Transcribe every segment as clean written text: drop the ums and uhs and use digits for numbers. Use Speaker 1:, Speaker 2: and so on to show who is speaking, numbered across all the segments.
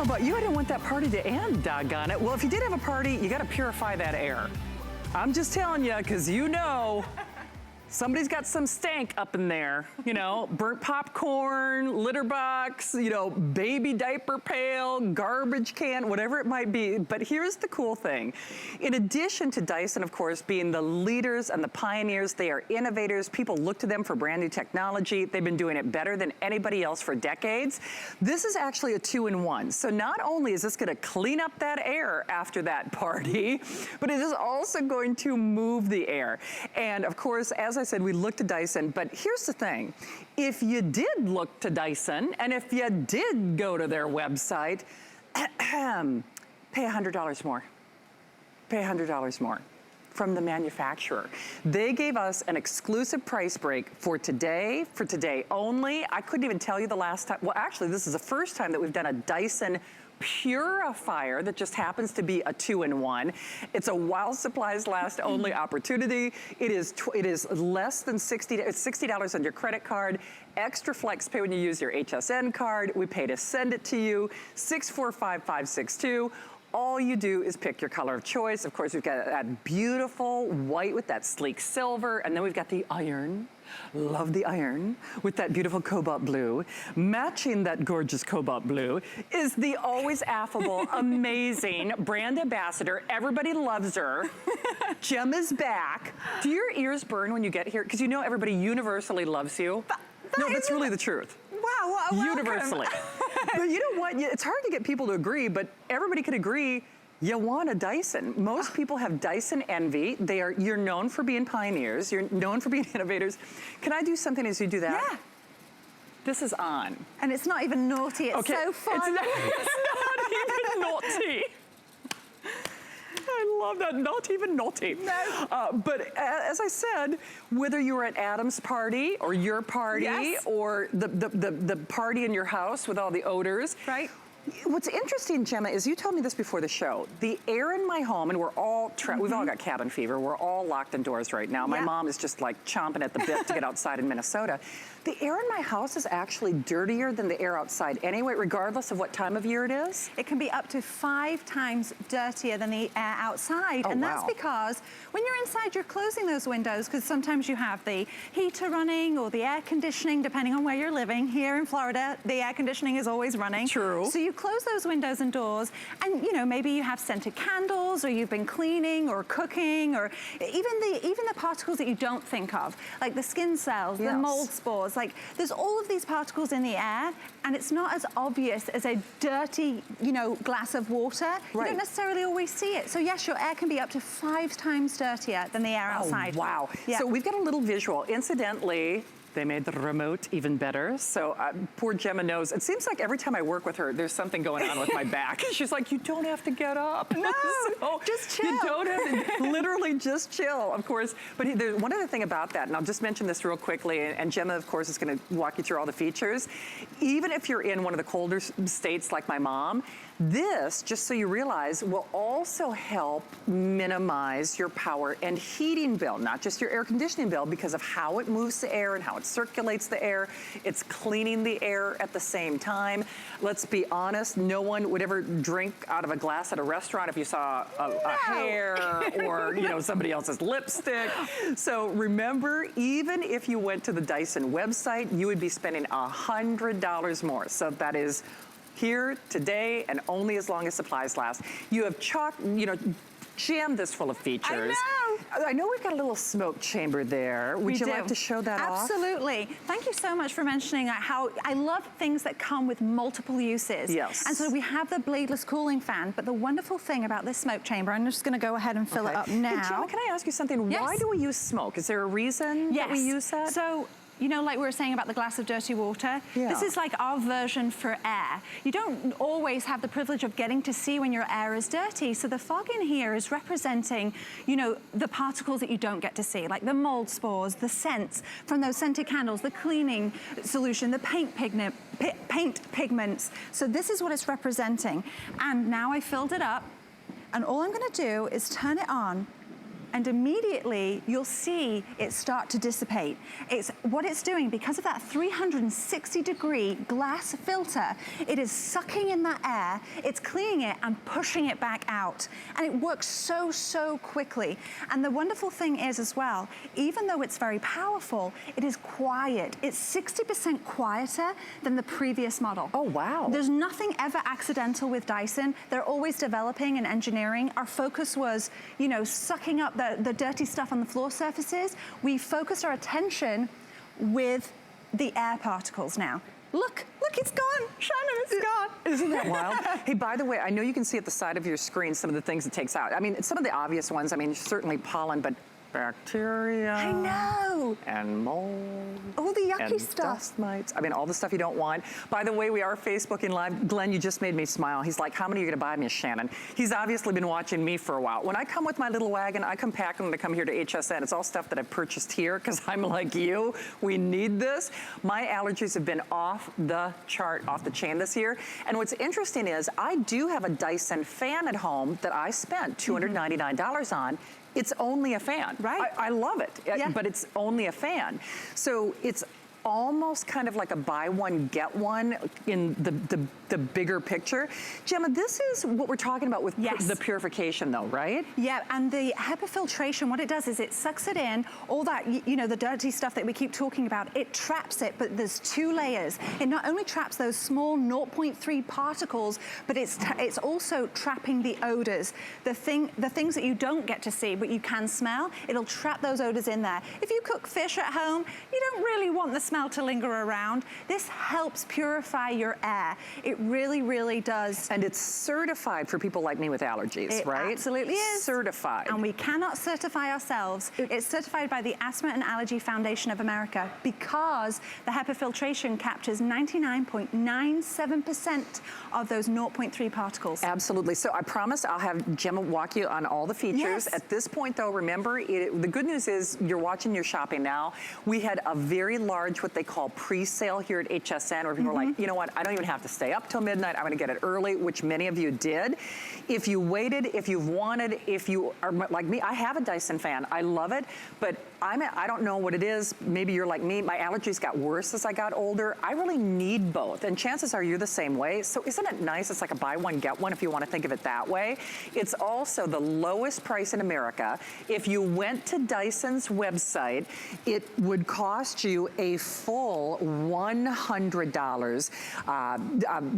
Speaker 1: but you didn't want that party to end, doggone it. Well, if you did have a party, you gotta purify that air. I'm just telling you, because you know, somebody's got some stank up in there, you know, burnt popcorn, litter box, you know, baby diaper pail, garbage can, whatever it might be. But here's the cool thing. In addition to Dyson, of course, being the leaders and the pioneers, they are innovators. People look to them for brand new technology. They've been doing it better than anybody else for decades. This is actually a 2-in-1. So not only is this gonna clean up that air after that party, but it is also going to move the air. And of course, as I said, we looked to Dyson, but here's the thing. If you did look to Dyson, and if you did go to their website, pay $100 more. Pay $100 more from the manufacturer. They gave us an exclusive price break for today only. I couldn't even tell you the last time. Well, actually, this is the first time that we've done a Dyson purifier that just happens to be a 2-in-1. It's a while supplies last only opportunity. It is less than $60. It's $60 on your credit card. Extra flex pay when you use your HSN card. We pay to send it to you. 645562. All you do is pick your color of choice. Of course, we've got that beautiful white with that sleek silver, and then we've got the iron. Love the iron with that beautiful cobalt blue. Matching that gorgeous cobalt blue is the always affable, amazing brand ambassador. Everybody loves her. Gemma's back. Do your ears burn when you get here? Because you know everybody universally loves you. No, that's really the truth.
Speaker 2: Wow, what a welcome.
Speaker 1: Universally. But you know what? It's hard to get people to agree, but everybody could agree you want a Dyson. Most people have Dyson envy. You're known for being pioneers. You're known for being innovators. Can I do something as you do that?
Speaker 2: Yeah.
Speaker 1: This is on.
Speaker 2: And it's not even naughty. It's so fun.
Speaker 1: It's not even naughty. I love that, not even naughty.
Speaker 2: No.
Speaker 1: But as I said, whether you were at Adam's party or your party,
Speaker 2: yes,
Speaker 1: or the party in your house with all the odors.
Speaker 2: Right.
Speaker 1: What's interesting, Gemma, is you told me this before the show. The air in my home, and we're all, we've all got cabin fever. We're all locked indoors right now. My mom is just like chomping at the bit to get outside in Minnesota. The air in my house is actually dirtier than the air outside anyway, regardless of what time of year it is.
Speaker 2: It can be up to 5 times dirtier than the air outside.
Speaker 1: Oh,
Speaker 2: and that's because when you're inside, you're closing those windows because sometimes you have the heater running or the air conditioning, depending on where you're living. Here in Florida, the air conditioning is always running.
Speaker 1: True.
Speaker 2: So you close those windows and doors, and you know, maybe you have scented candles, or you've been cleaning or cooking, or even the particles that you don't think of, like the skin cells, the mold spores. Like, there's all of these particles in the air, and it's not as obvious as a dirty, you know, glass of water. Right. You don't necessarily always see it. So yes, your air can be up to 5 times dirtier than the air outside.
Speaker 1: Wow. Yeah. So we've got a little visual. Incidentally, they made the remote even better. So poor Gemma knows. It seems like every time I work with her, there's something going on with my back. She's like, you don't have to get up.
Speaker 2: No,
Speaker 1: so
Speaker 2: just chill.
Speaker 1: You don't have to, literally just chill, of course. But there's one other thing about that, and I'll just mention this real quickly, and Gemma, of course, is gonna walk you through all the features. Even if you're in one of the colder states like my mom, this, just so you realize, will also help minimize your power and heating bill, not just your air conditioning bill, because of how it moves the air and how it circulates the air. It's cleaning the air at the same time. Let's be honest, no one would ever drink out of a glass at a restaurant if you saw a hair or, you know, somebody else's lipstick. So remember, even if you went to the Dyson website, you would be spending $100 more. So that is here today and only as long as supplies last. You have jammed this full of features. I know we've got a little smoke chamber there. Would you like to show that off?
Speaker 2: Absolutely. Thank you so much for mentioning how I love things that come with multiple uses.
Speaker 1: Yes.
Speaker 2: And so we have the bladeless cooling fan, but the wonderful thing about this smoke chamber, I'm just gonna go ahead and fill it up now.
Speaker 1: Hey, Gemma, can I ask you something?
Speaker 2: Yes.
Speaker 1: Why do we use smoke? Is there a reason that we use that?
Speaker 2: So, you know, like we were saying about the glass of dirty water, this is like our version for air. You don't always have the privilege of getting to see when your air is dirty, so the fog in here is representing, you know, the particles that you don't get to see, like the mold spores, the scents from those scented candles, the cleaning solution, the paint pigments. So this is what it's representing. And now I filled it up, and all I'm gonna do is turn it on, and immediately you'll see it start to dissipate. It's what it's doing because of that 360-degree glass filter. It is sucking in that air, it's cleaning it and pushing it back out. And it works so, so quickly. And the wonderful thing is as well, even though it's very powerful, it is quiet. It's 60% quieter than the previous model.
Speaker 1: Oh, wow.
Speaker 2: There's nothing ever accidental with Dyson. They're always developing and engineering. Our focus was, you know, sucking up the dirty stuff on the floor surfaces. We focused our attention with the air particles now. Look, it's gone. Shannon, it's gone.
Speaker 1: Isn't that wild? Hey, by the way, I know you can see at the side of your screen some of the things it takes out. I mean, some of the obvious ones, I mean, certainly pollen, but bacteria.
Speaker 2: I know.
Speaker 1: And mold.
Speaker 2: All the yucky
Speaker 1: and
Speaker 2: stuff.
Speaker 1: Dust mites. I mean, all the stuff you don't want. By the way, we are Facebooking Live. Glenn, you just made me smile. He's like, how many are you going to buy me, Shannon? He's obviously been watching me for a while. When I come with my little wagon, I come packing to come here to HSN. It's all stuff that I've purchased here because I'm like you. We need this. My allergies have been off the chart, off the chain this year. And what's interesting is I do have a Dyson fan at home that I spent $299 on. It's only a fan.
Speaker 2: Right.
Speaker 1: I love it,
Speaker 2: Yeah.
Speaker 1: but it's only a fan. So it's almost kind of like a buy one, get one in the bigger picture. Gemma, this is what we're talking about with
Speaker 2: Yes.
Speaker 1: the purification though, right?
Speaker 2: Yeah, and the HEPA filtration, what it does is it sucks it in, all that, you know, the dirty stuff that we keep talking about, it traps it, but there's 2 layers. It not only traps those small 0.3 particles, but it's also trapping the odors. The things that you don't get to see, but you can smell, it'll trap those odors in there. If you cook fish at home, you don't really want the smell to linger around. This helps purify your air. It really, really does.
Speaker 1: And it's certified for people like me with allergies, right?
Speaker 2: It absolutely is.
Speaker 1: Certified.
Speaker 2: And we cannot certify ourselves. It's certified by the Asthma and Allergy Foundation of America because the HEPA filtration captures 99.97% of those 0.3 particles.
Speaker 1: Absolutely. So I promise I'll have Gemma walk you on all the features.
Speaker 2: Yes.
Speaker 1: At this point though, remember, the good news is you're watching, you're shopping now. We had a very large, what they call pre-sale here at HSN, where people are like, you know what, I don't even have to stay up till midnight, I'm gonna get it early, which many of you did. If you waited, if you've wanted, if you are like me, I have a Dyson fan, I love it, but I don't know what it is. Maybe you're like me, my allergies got worse as I got older. I really need both, and chances are you're the same way. So isn't it nice? It's like a buy one, get one if you wanna think of it that way. It's also the lowest price in America. If you went to Dyson's website, it would cost you a full $100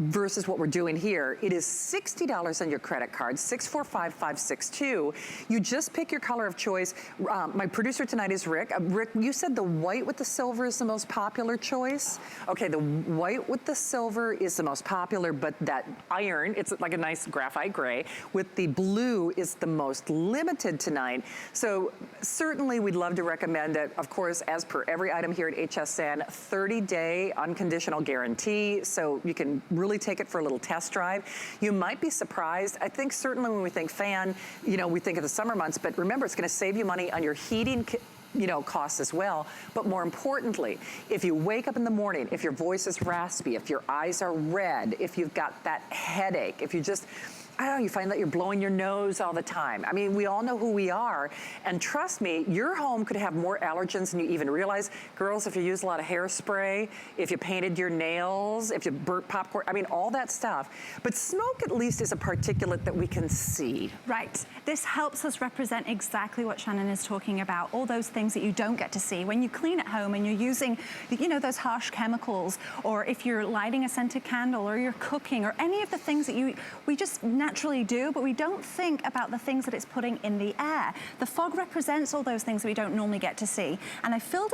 Speaker 1: versus what we're doing here. It is $60 on your credit card, 645562. You just pick your color of choice. My producer tonight is Rick. Rick, you said the white with the silver is the most popular choice? Okay, the white with the silver is the most popular, but that iron, it's like a nice graphite gray, with the blue is the most limited tonight. So certainly we'd love to recommend it. Of course, as per every item here at HSN, 30-day unconditional guarantee, so you can really take it for a little test drive. You might be surprised. I think certainly when we think fan, you know, we think of the summer months, but remember, it's gonna save you money on your heating costs as well. But more importantly, if you wake up in the morning, if your voice is raspy, if your eyes are red, if you've got that headache, if you just, I don't know, you find that you're blowing your nose all the time. I mean, we all know who we are. And trust me, your home could have more allergens than you even realize. Girls, if you use a lot of hairspray, if you painted your nails, if you burnt popcorn, I mean, all that stuff. But smoke at least is a particulate that we can see.
Speaker 2: Right. This helps us represent exactly what Shannon is talking about, all those things that you don't get to see. When you clean at home and you're using, you know, those harsh chemicals, or if you're lighting a scented candle, or you're cooking, or any of the things that we just naturally do, but we don't think about the things that it's putting in the air. The fog represents all those things that we don't normally get to see. And I filled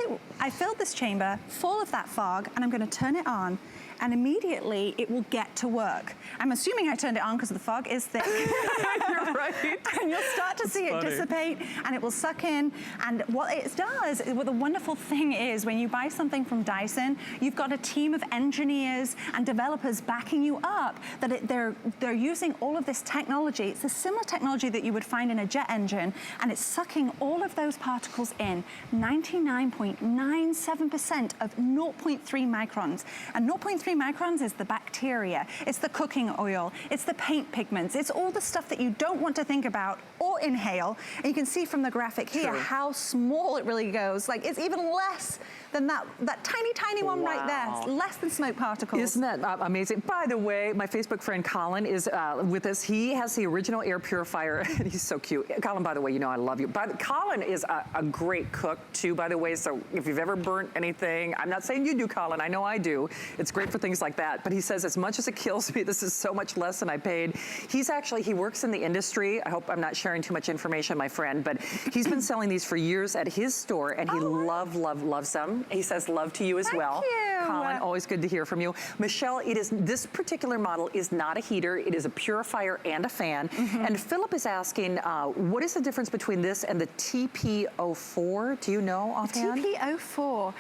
Speaker 2: this chamber full of that fog, and I'm gonna turn it on, and immediately it will get to work. I'm assuming I turned it on because the fog is thick.
Speaker 1: You're right.
Speaker 2: And you'll start to see it dissipate, and it will suck in. And what it does, what the wonderful thing is, when you buy something from Dyson, you've got a team of engineers and developers backing you up, that they're using all of of this technology. It's a similar technology that you would find in a jet engine, and it's sucking all of those particles in, 99.97% of 0.3 microns. And 0.3 microns is the bacteria, it's the cooking oil, it's the paint pigments, it's all the stuff that you don't want to think about or inhale. And you can see from the graphic here how small it really goes. Like, it's even less than that tiny one right there. It's less than smoke particles.
Speaker 1: Isn't that amazing? By the way, my Facebook friend Colin is with us. He has the original air purifier, and he's so cute. Colin, by the way, you know I love you. Colin is a great cook too, by the way, so if you've ever burnt anything, I'm not saying you do, Colin, I know I do. It's great for things like that, but he says, as much as it kills me, this is so much less than I paid. He works in the industry. I hope I'm not sharing too much information, my friend, but he's been selling these for years at his store, and he loves them. He says love to you as well.
Speaker 2: Thank you.
Speaker 1: Colin, always good to hear from you. Michelle, this particular model is not a heater. It is a purifier and a fan. And Philip is asking, what is the difference between this and the TP04? Do you know offhand?
Speaker 2: TP04.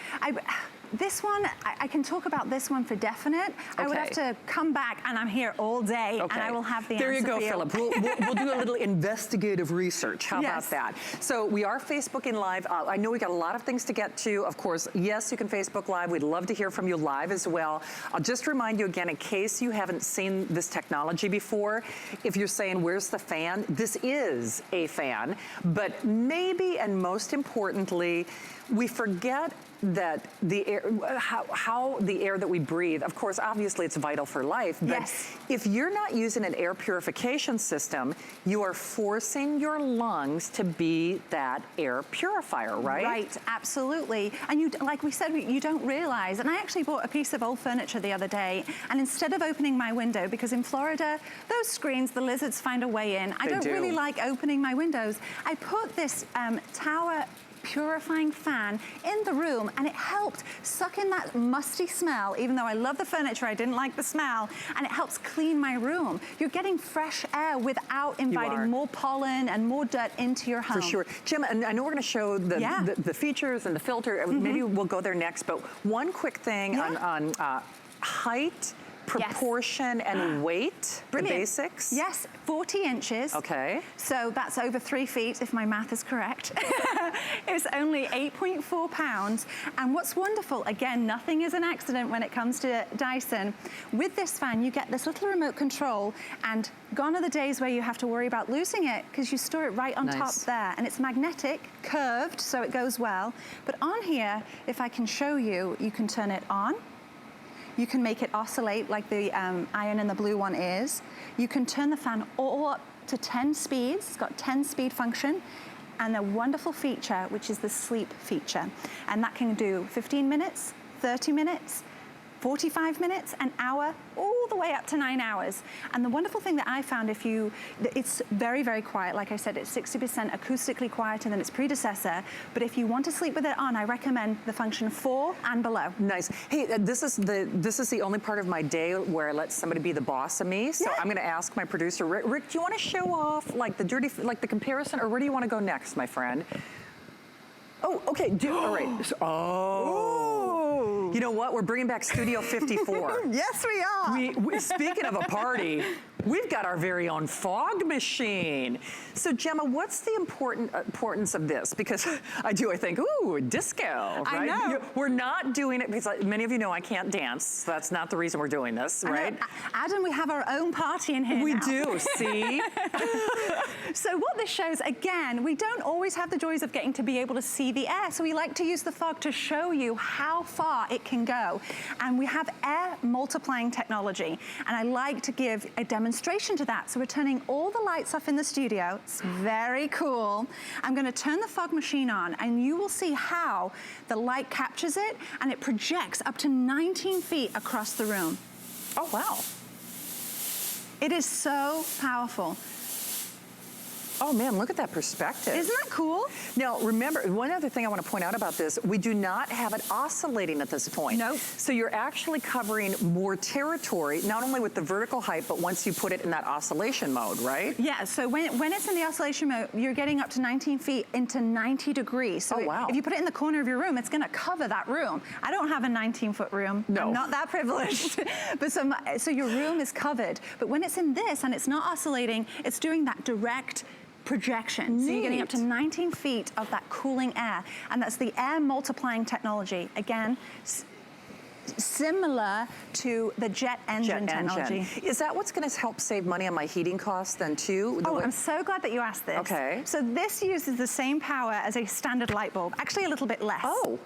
Speaker 2: This one, I can talk about this one for definite. I would have to come back, and I'm here all day, and I will have the answer.
Speaker 1: There you go, Philip. We'll do a little investigative research. How about that? So we are Facebooking Live. I know we got a lot of things to get to. Of course, yes, you can Facebook Live. We'd love to hear from you live as well. I'll just remind you again, in case you haven't seen this technology before, if you're saying, where's the fan? This is a fan, but maybe and most importantly, we forget that the air, how the air that we breathe, of course, obviously it's vital for life, but if you're not using an air purification system, you are forcing your lungs to be that air purifier, right?
Speaker 2: Right, absolutely. And you, like we said, you don't realize, and I actually bought a piece of old furniture the other day, and instead of opening my window, because in Florida, those screens, the lizards find a way in. I don't really like opening my windows. I put this tower purifying fan in the room, and it helped suck in that musty smell. Even though I love the furniture, I didn't like the smell, and it helps clean my room. You're getting fresh air without inviting more pollen and more dirt into your home.
Speaker 1: For sure. Jim, and I know we're going to show the features and the filter. Maybe we'll go there next, but one quick thing on height, proportion, and weight, the basics.
Speaker 2: Yes, 40 inches.
Speaker 1: Okay.
Speaker 2: So that's over 3 feet, if my math is correct. It's only 8.4 pounds. And what's wonderful, again, nothing is an accident when it comes to Dyson. With this fan, you get this little remote control, and gone are the days where you have to worry about losing it, because you store it right on top there. And it's magnetic, curved, so it goes well. But on here, if I can show you, you can turn it on. You can make it oscillate like the iron and the blue one is. You can turn the fan all up to 10 speeds. It's got 10 speed function. And a wonderful feature, which is the sleep feature. And that can do 15 minutes, 30 minutes, 45 minutes, an hour, all the way up to 9 hours. And the wonderful thing that I found, it's very, very quiet. Like I said, it's 60% acoustically quieter than its predecessor. But if you want to sleep with it on, I recommend the function 4 and below.
Speaker 1: Nice. Hey, this is the only part of my day where I let somebody be the boss of me. So I'm going to ask my producer, Rick, do you want to show off like the the comparison, or where do you want to go next, my friend? Oh, okay. All right. You know what? We're bringing back Studio 54.
Speaker 2: Yes, we are.
Speaker 1: Speaking of a party, we've got our very own fog machine. So, Gemma, what's the importance of this? Because I think, ooh, disco, right?
Speaker 2: I know.
Speaker 1: We're not doing it because many of you know I can't dance. So that's not the reason we're doing this, right?
Speaker 2: Adam, we have our own party in here
Speaker 1: We
Speaker 2: now.
Speaker 1: do, see?
Speaker 2: So what this shows, again, we don't always have the joys of getting to be able to see the air. So we like to use the fog to show you how far it can go. And we have air multiplying technology. And I like to give a demonstration to that. So we're turning all the lights off in the studio. It's very cool. I'm going to turn the fog machine on, and you will see how the light captures it, and it projects up to 19 feet across the room.
Speaker 1: Oh, wow.
Speaker 2: It is so powerful.
Speaker 1: Oh man, look at that perspective.
Speaker 2: Isn't that cool?
Speaker 1: Now remember, one other thing I want to point out about this, we do not have it oscillating at this point.
Speaker 2: Nope.
Speaker 1: So you're actually covering more territory, not only with the vertical height, but once you put it in that oscillation mode, right?
Speaker 2: Yeah, so when it's in the oscillation mode, you're getting up to 19 feet into 90 degrees. So
Speaker 1: oh, wow.
Speaker 2: if you put it in the corner of your room, it's gonna cover that room. I don't have a 19-foot room.
Speaker 1: No.
Speaker 2: I'm not that privileged. But so your room is covered. But when it's in this and it's not oscillating, it's doing that direct projection.
Speaker 1: Neat.
Speaker 2: So you're getting up to 19 feet of that cooling air. And that's the air multiplying technology. Again, similar to the jet engine technology.
Speaker 1: Is that what's going to help save money on my heating costs then too?
Speaker 2: Oh, I'm so glad that you asked this.
Speaker 1: Okay.
Speaker 2: So this uses the same power as a standard light bulb, actually a little bit less.
Speaker 1: Oh.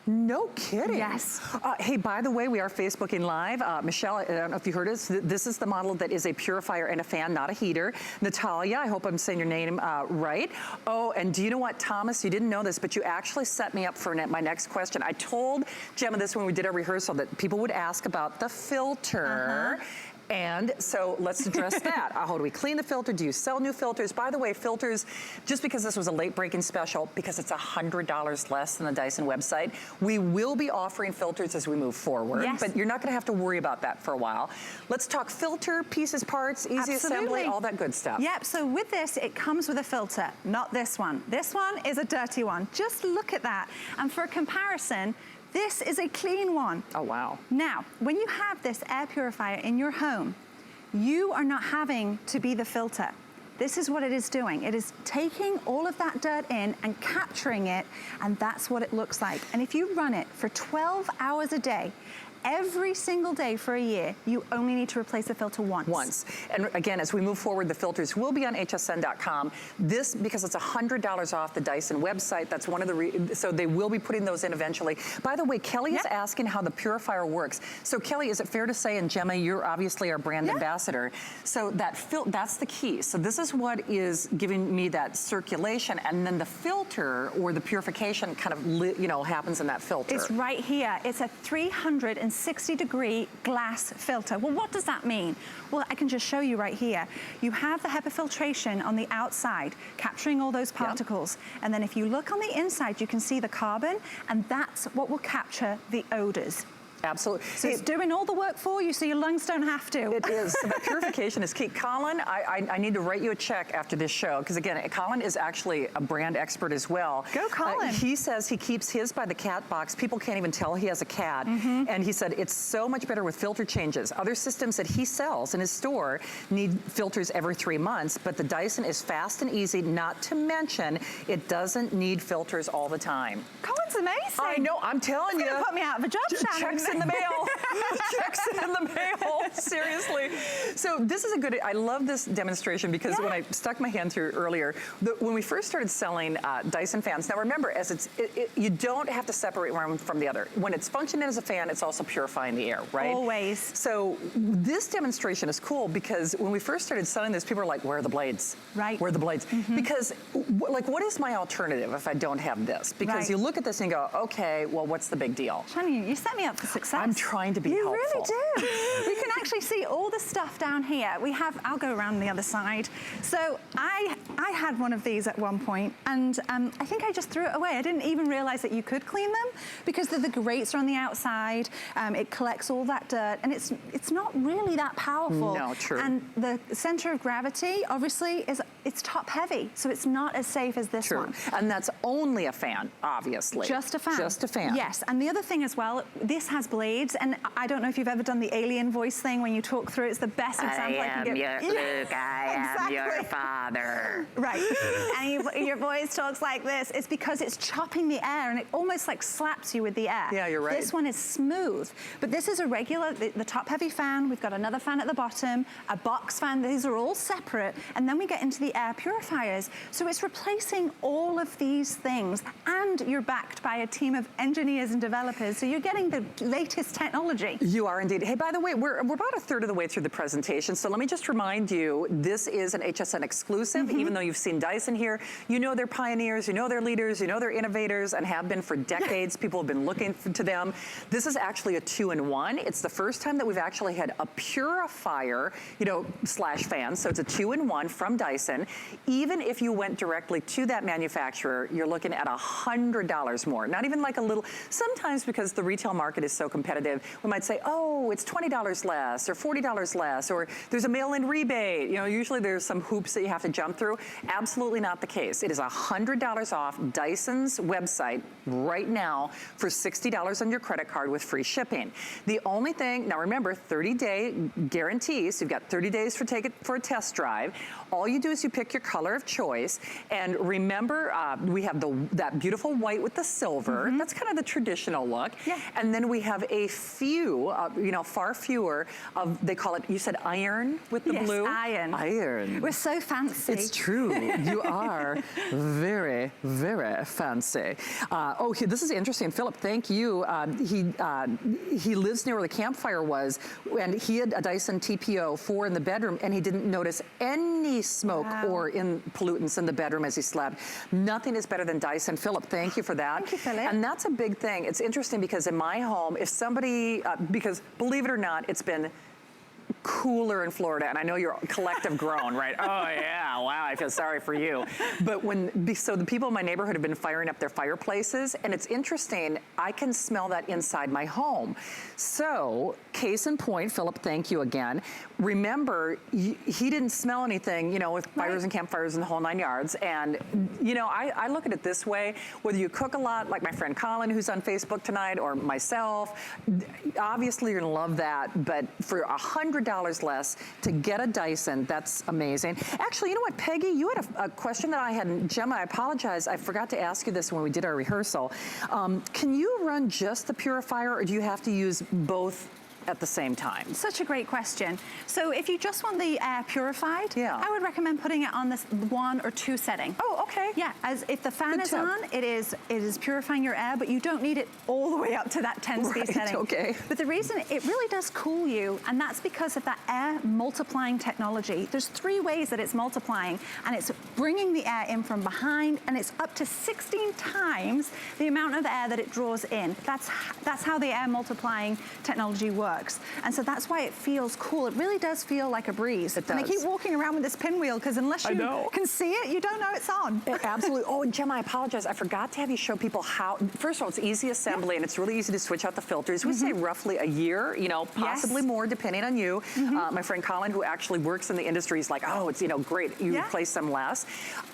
Speaker 1: No kidding.
Speaker 2: Yes.
Speaker 1: Hey, by the way, we are Facebooking Live. Michelle, I don't know if you heard us. This is the model that is a purifier and a fan, not a heater. Natalia, I hope I'm saying your name right. Oh, and do you know what, Thomas? You didn't know this, but you actually set me up for my next question. I told Gemma this when we did our rehearsal, that people would ask about the filter. And so let's address that. How do we clean the filter? Do you sell new filters? By the way, filters, just because this was a late breaking special, because it's $100 less than the Dyson website, we will be offering filters as we move forward.
Speaker 2: Yes.
Speaker 1: But you're not gonna have to worry about that for a while. Let's talk filter, pieces, parts, easy assembly, all that good stuff.
Speaker 2: Yep, so with this, it comes with a filter, not this one. This one is a dirty one. Just look at that. And for comparison, this is a clean one.
Speaker 1: Oh, wow.
Speaker 2: Now, when you have this air purifier in your home, you are not having to be the filter. This is what it is doing. It is taking all of that dirt in and capturing it, and that's what it looks like. And if you run it for 12 hours a day, every single day for a year, you only need to replace the filter once.
Speaker 1: Once. And again, as we move forward, the filters will be on hsn.com. This, because it's $100 off the Dyson website, that's one of the, so they will be putting those in eventually. By the way, Kelly is asking how the purifier works. So Kelly, is it fair to say, and Gemma, you're obviously our brand ambassador, so that's the key. So this is what is giving me that circulation, and then the filter or the purification kind of, happens in that filter.
Speaker 2: It's right here. It's a 360-degree glass filter. Well, what does that mean? Well, I can just show you right here. You have the HEPA filtration on the outside, capturing all those particles. And then if you look on the inside, you can see the carbon, and that's what will capture the odors.
Speaker 1: Absolutely.
Speaker 2: So it's doing all the work for you, so your lungs don't have to.
Speaker 1: It is. So that purification is key. Colin, I need to write you a check after this show, because again, Colin is actually a brand expert as well.
Speaker 2: Go Colin.
Speaker 1: He says he keeps his by the cat box. People can't even tell he has a cat. And he said it's so much better with filter changes. Other systems that he sells in his store need filters every 3 months, but the Dyson is fast and easy, not to mention it doesn't need filters all the time.
Speaker 2: Colin's amazing.
Speaker 1: I know, I'm telling you.
Speaker 2: It's gonna put me out of a job, Shannon.
Speaker 1: Checks in the mail. Checks in the mail. Seriously. So this is a good, I love this demonstration because when I stuck my hand through earlier, when we first started selling Dyson fans, now remember, as you don't have to separate one from the other. When it's functioning as a fan, it's also purifying the air, right?
Speaker 2: Always.
Speaker 1: So this demonstration is cool because when we first started selling this, people were like, where are the blades?
Speaker 2: Right.
Speaker 1: Where are the blades? Because, like, what is my alternative if I don't have this? Because you look at this and go, okay, well, what's the big deal?
Speaker 2: Shannon, you set me up for success.
Speaker 1: I'm trying to be helpful.
Speaker 2: You really do. We can actually see all the stuff down here. We have, I'll go around the other side. So I had one of these at one point, and I think I just threw it away. I didn't even realize that you could clean them because the grates are on the outside. It collects all that dirt, and it's not really that powerful.
Speaker 1: No, true.
Speaker 2: And the center of gravity, obviously, it's top heavy, so it's not as safe as this one.
Speaker 1: And that's only a fan, obviously.
Speaker 2: Just a fan.
Speaker 1: Just a fan.
Speaker 2: Yes, and the other thing as well, this has blades, and I don't know if you've ever done the alien voice thing when you talk through. It's the best example I can give.
Speaker 1: Luke, I am your father.
Speaker 2: Right, and your voice talks like this. It's because it's chopping the air, and it almost like slaps you with the air.
Speaker 1: Yeah, you're right.
Speaker 2: This one is smooth, but this is a regular, the top heavy fan. We've got another fan at the bottom, a box fan. These are all separate, and then we get into the air purifiers. So it's replacing all of these things, and you're backed by a team of engineers and developers, so you're getting the latest technology.
Speaker 1: You are indeed. Hey, by the way, we're about a third of the way through the presentation, so let me just remind you, this is an HSN exclusive, even though you've seen Dyson here. You know they're pioneers, you know they're leaders, you know they're innovators, and have been for decades. People have been looking to them. This is actually a 2-in-1. It's the first time that we've actually had a purifier, you know, slash fan. So it's a 2-in-1 from Dyson. Even if you went directly to that manufacturer, you're looking at $100 more. Not even like a little, sometimes because the retail market is so competitive, we might say, oh, it's $20 less or $40 less, or there's a mail-in rebate. You know, usually there's some hoops that you have to jump through. Absolutely not the case. It is $100 off Dyson's website right now for $60 on your credit card with free shipping. The only thing, now remember, 30-day guarantee, so you've got 30 days to take it for a test drive. All you do is you pick your color of choice, and remember, we have that beautiful white with the silver. That's kind of the traditional look. Yeah. And then we have a few, you know, far fewer of, they call it, you said iron with the blue?
Speaker 2: Iron.
Speaker 1: Iron.
Speaker 2: We're so fancy.
Speaker 1: It's true. You are very, very fancy. Oh, this is interesting. Philip, thank you. He lives near where the campfire was, and he had a Dyson TPO4 in the bedroom, and he didn't notice any smoke or pollutants in the bedroom as he slept. Nothing is better than Dyson. Philip, thank you for that.
Speaker 2: Thank you, Philip.
Speaker 1: And that's a big thing. It's interesting because in my home, if somebody, because believe it or not, it's been cooler in Florida, and I know you're collective grown, right? Oh yeah, wow, I feel sorry for you. But so the people in my neighborhood have been firing up their fireplaces, and it's interesting, I can smell that inside my home. So, case in point, Philip, thank you again. Remember, he didn't smell anything, you know, with fires and campfires and the whole 9 yards. And, you know, I look at it this way, whether you cook a lot, like my friend Colin, who's on Facebook tonight, or myself, obviously you're gonna love that, but for $100 less to get a Dyson, that's amazing. Actually, you know what, Peggy, you had a question that I hadn't, Gemma, I apologize, I forgot to ask you this when we did our rehearsal. Can you run just the purifier, or do you have to use both at the same time?
Speaker 2: Such a great question. So if you just want the air purified, I would recommend putting it on this 1 or 2 setting.
Speaker 1: Oh, okay.
Speaker 2: Yeah, as if the fan is on, it is purifying your air, but you don't need it all the way up to that 10-speed setting.
Speaker 1: Okay.
Speaker 2: But the reason it really does cool you, and that's because of that air multiplying technology. There's 3 ways that it's multiplying, and it's bringing the air in from behind, and it's up to 16 times the amount of air that it draws in. That's how the air multiplying technology works. And so that's why it feels cool. It really does feel like a breeze.
Speaker 1: It does.
Speaker 2: And I keep walking around with this pinwheel because unless you can see it, you don't know it's on.
Speaker 1: Absolutely. Oh, and Gemma, I apologize. I forgot to have you show people how, first of all, it's easy assembly and it's really easy to switch out the filters. We say roughly a year, you know, possibly more depending on you. My friend Colin, who actually works in the industry, is like, oh, it's, you know, great. You replace them less.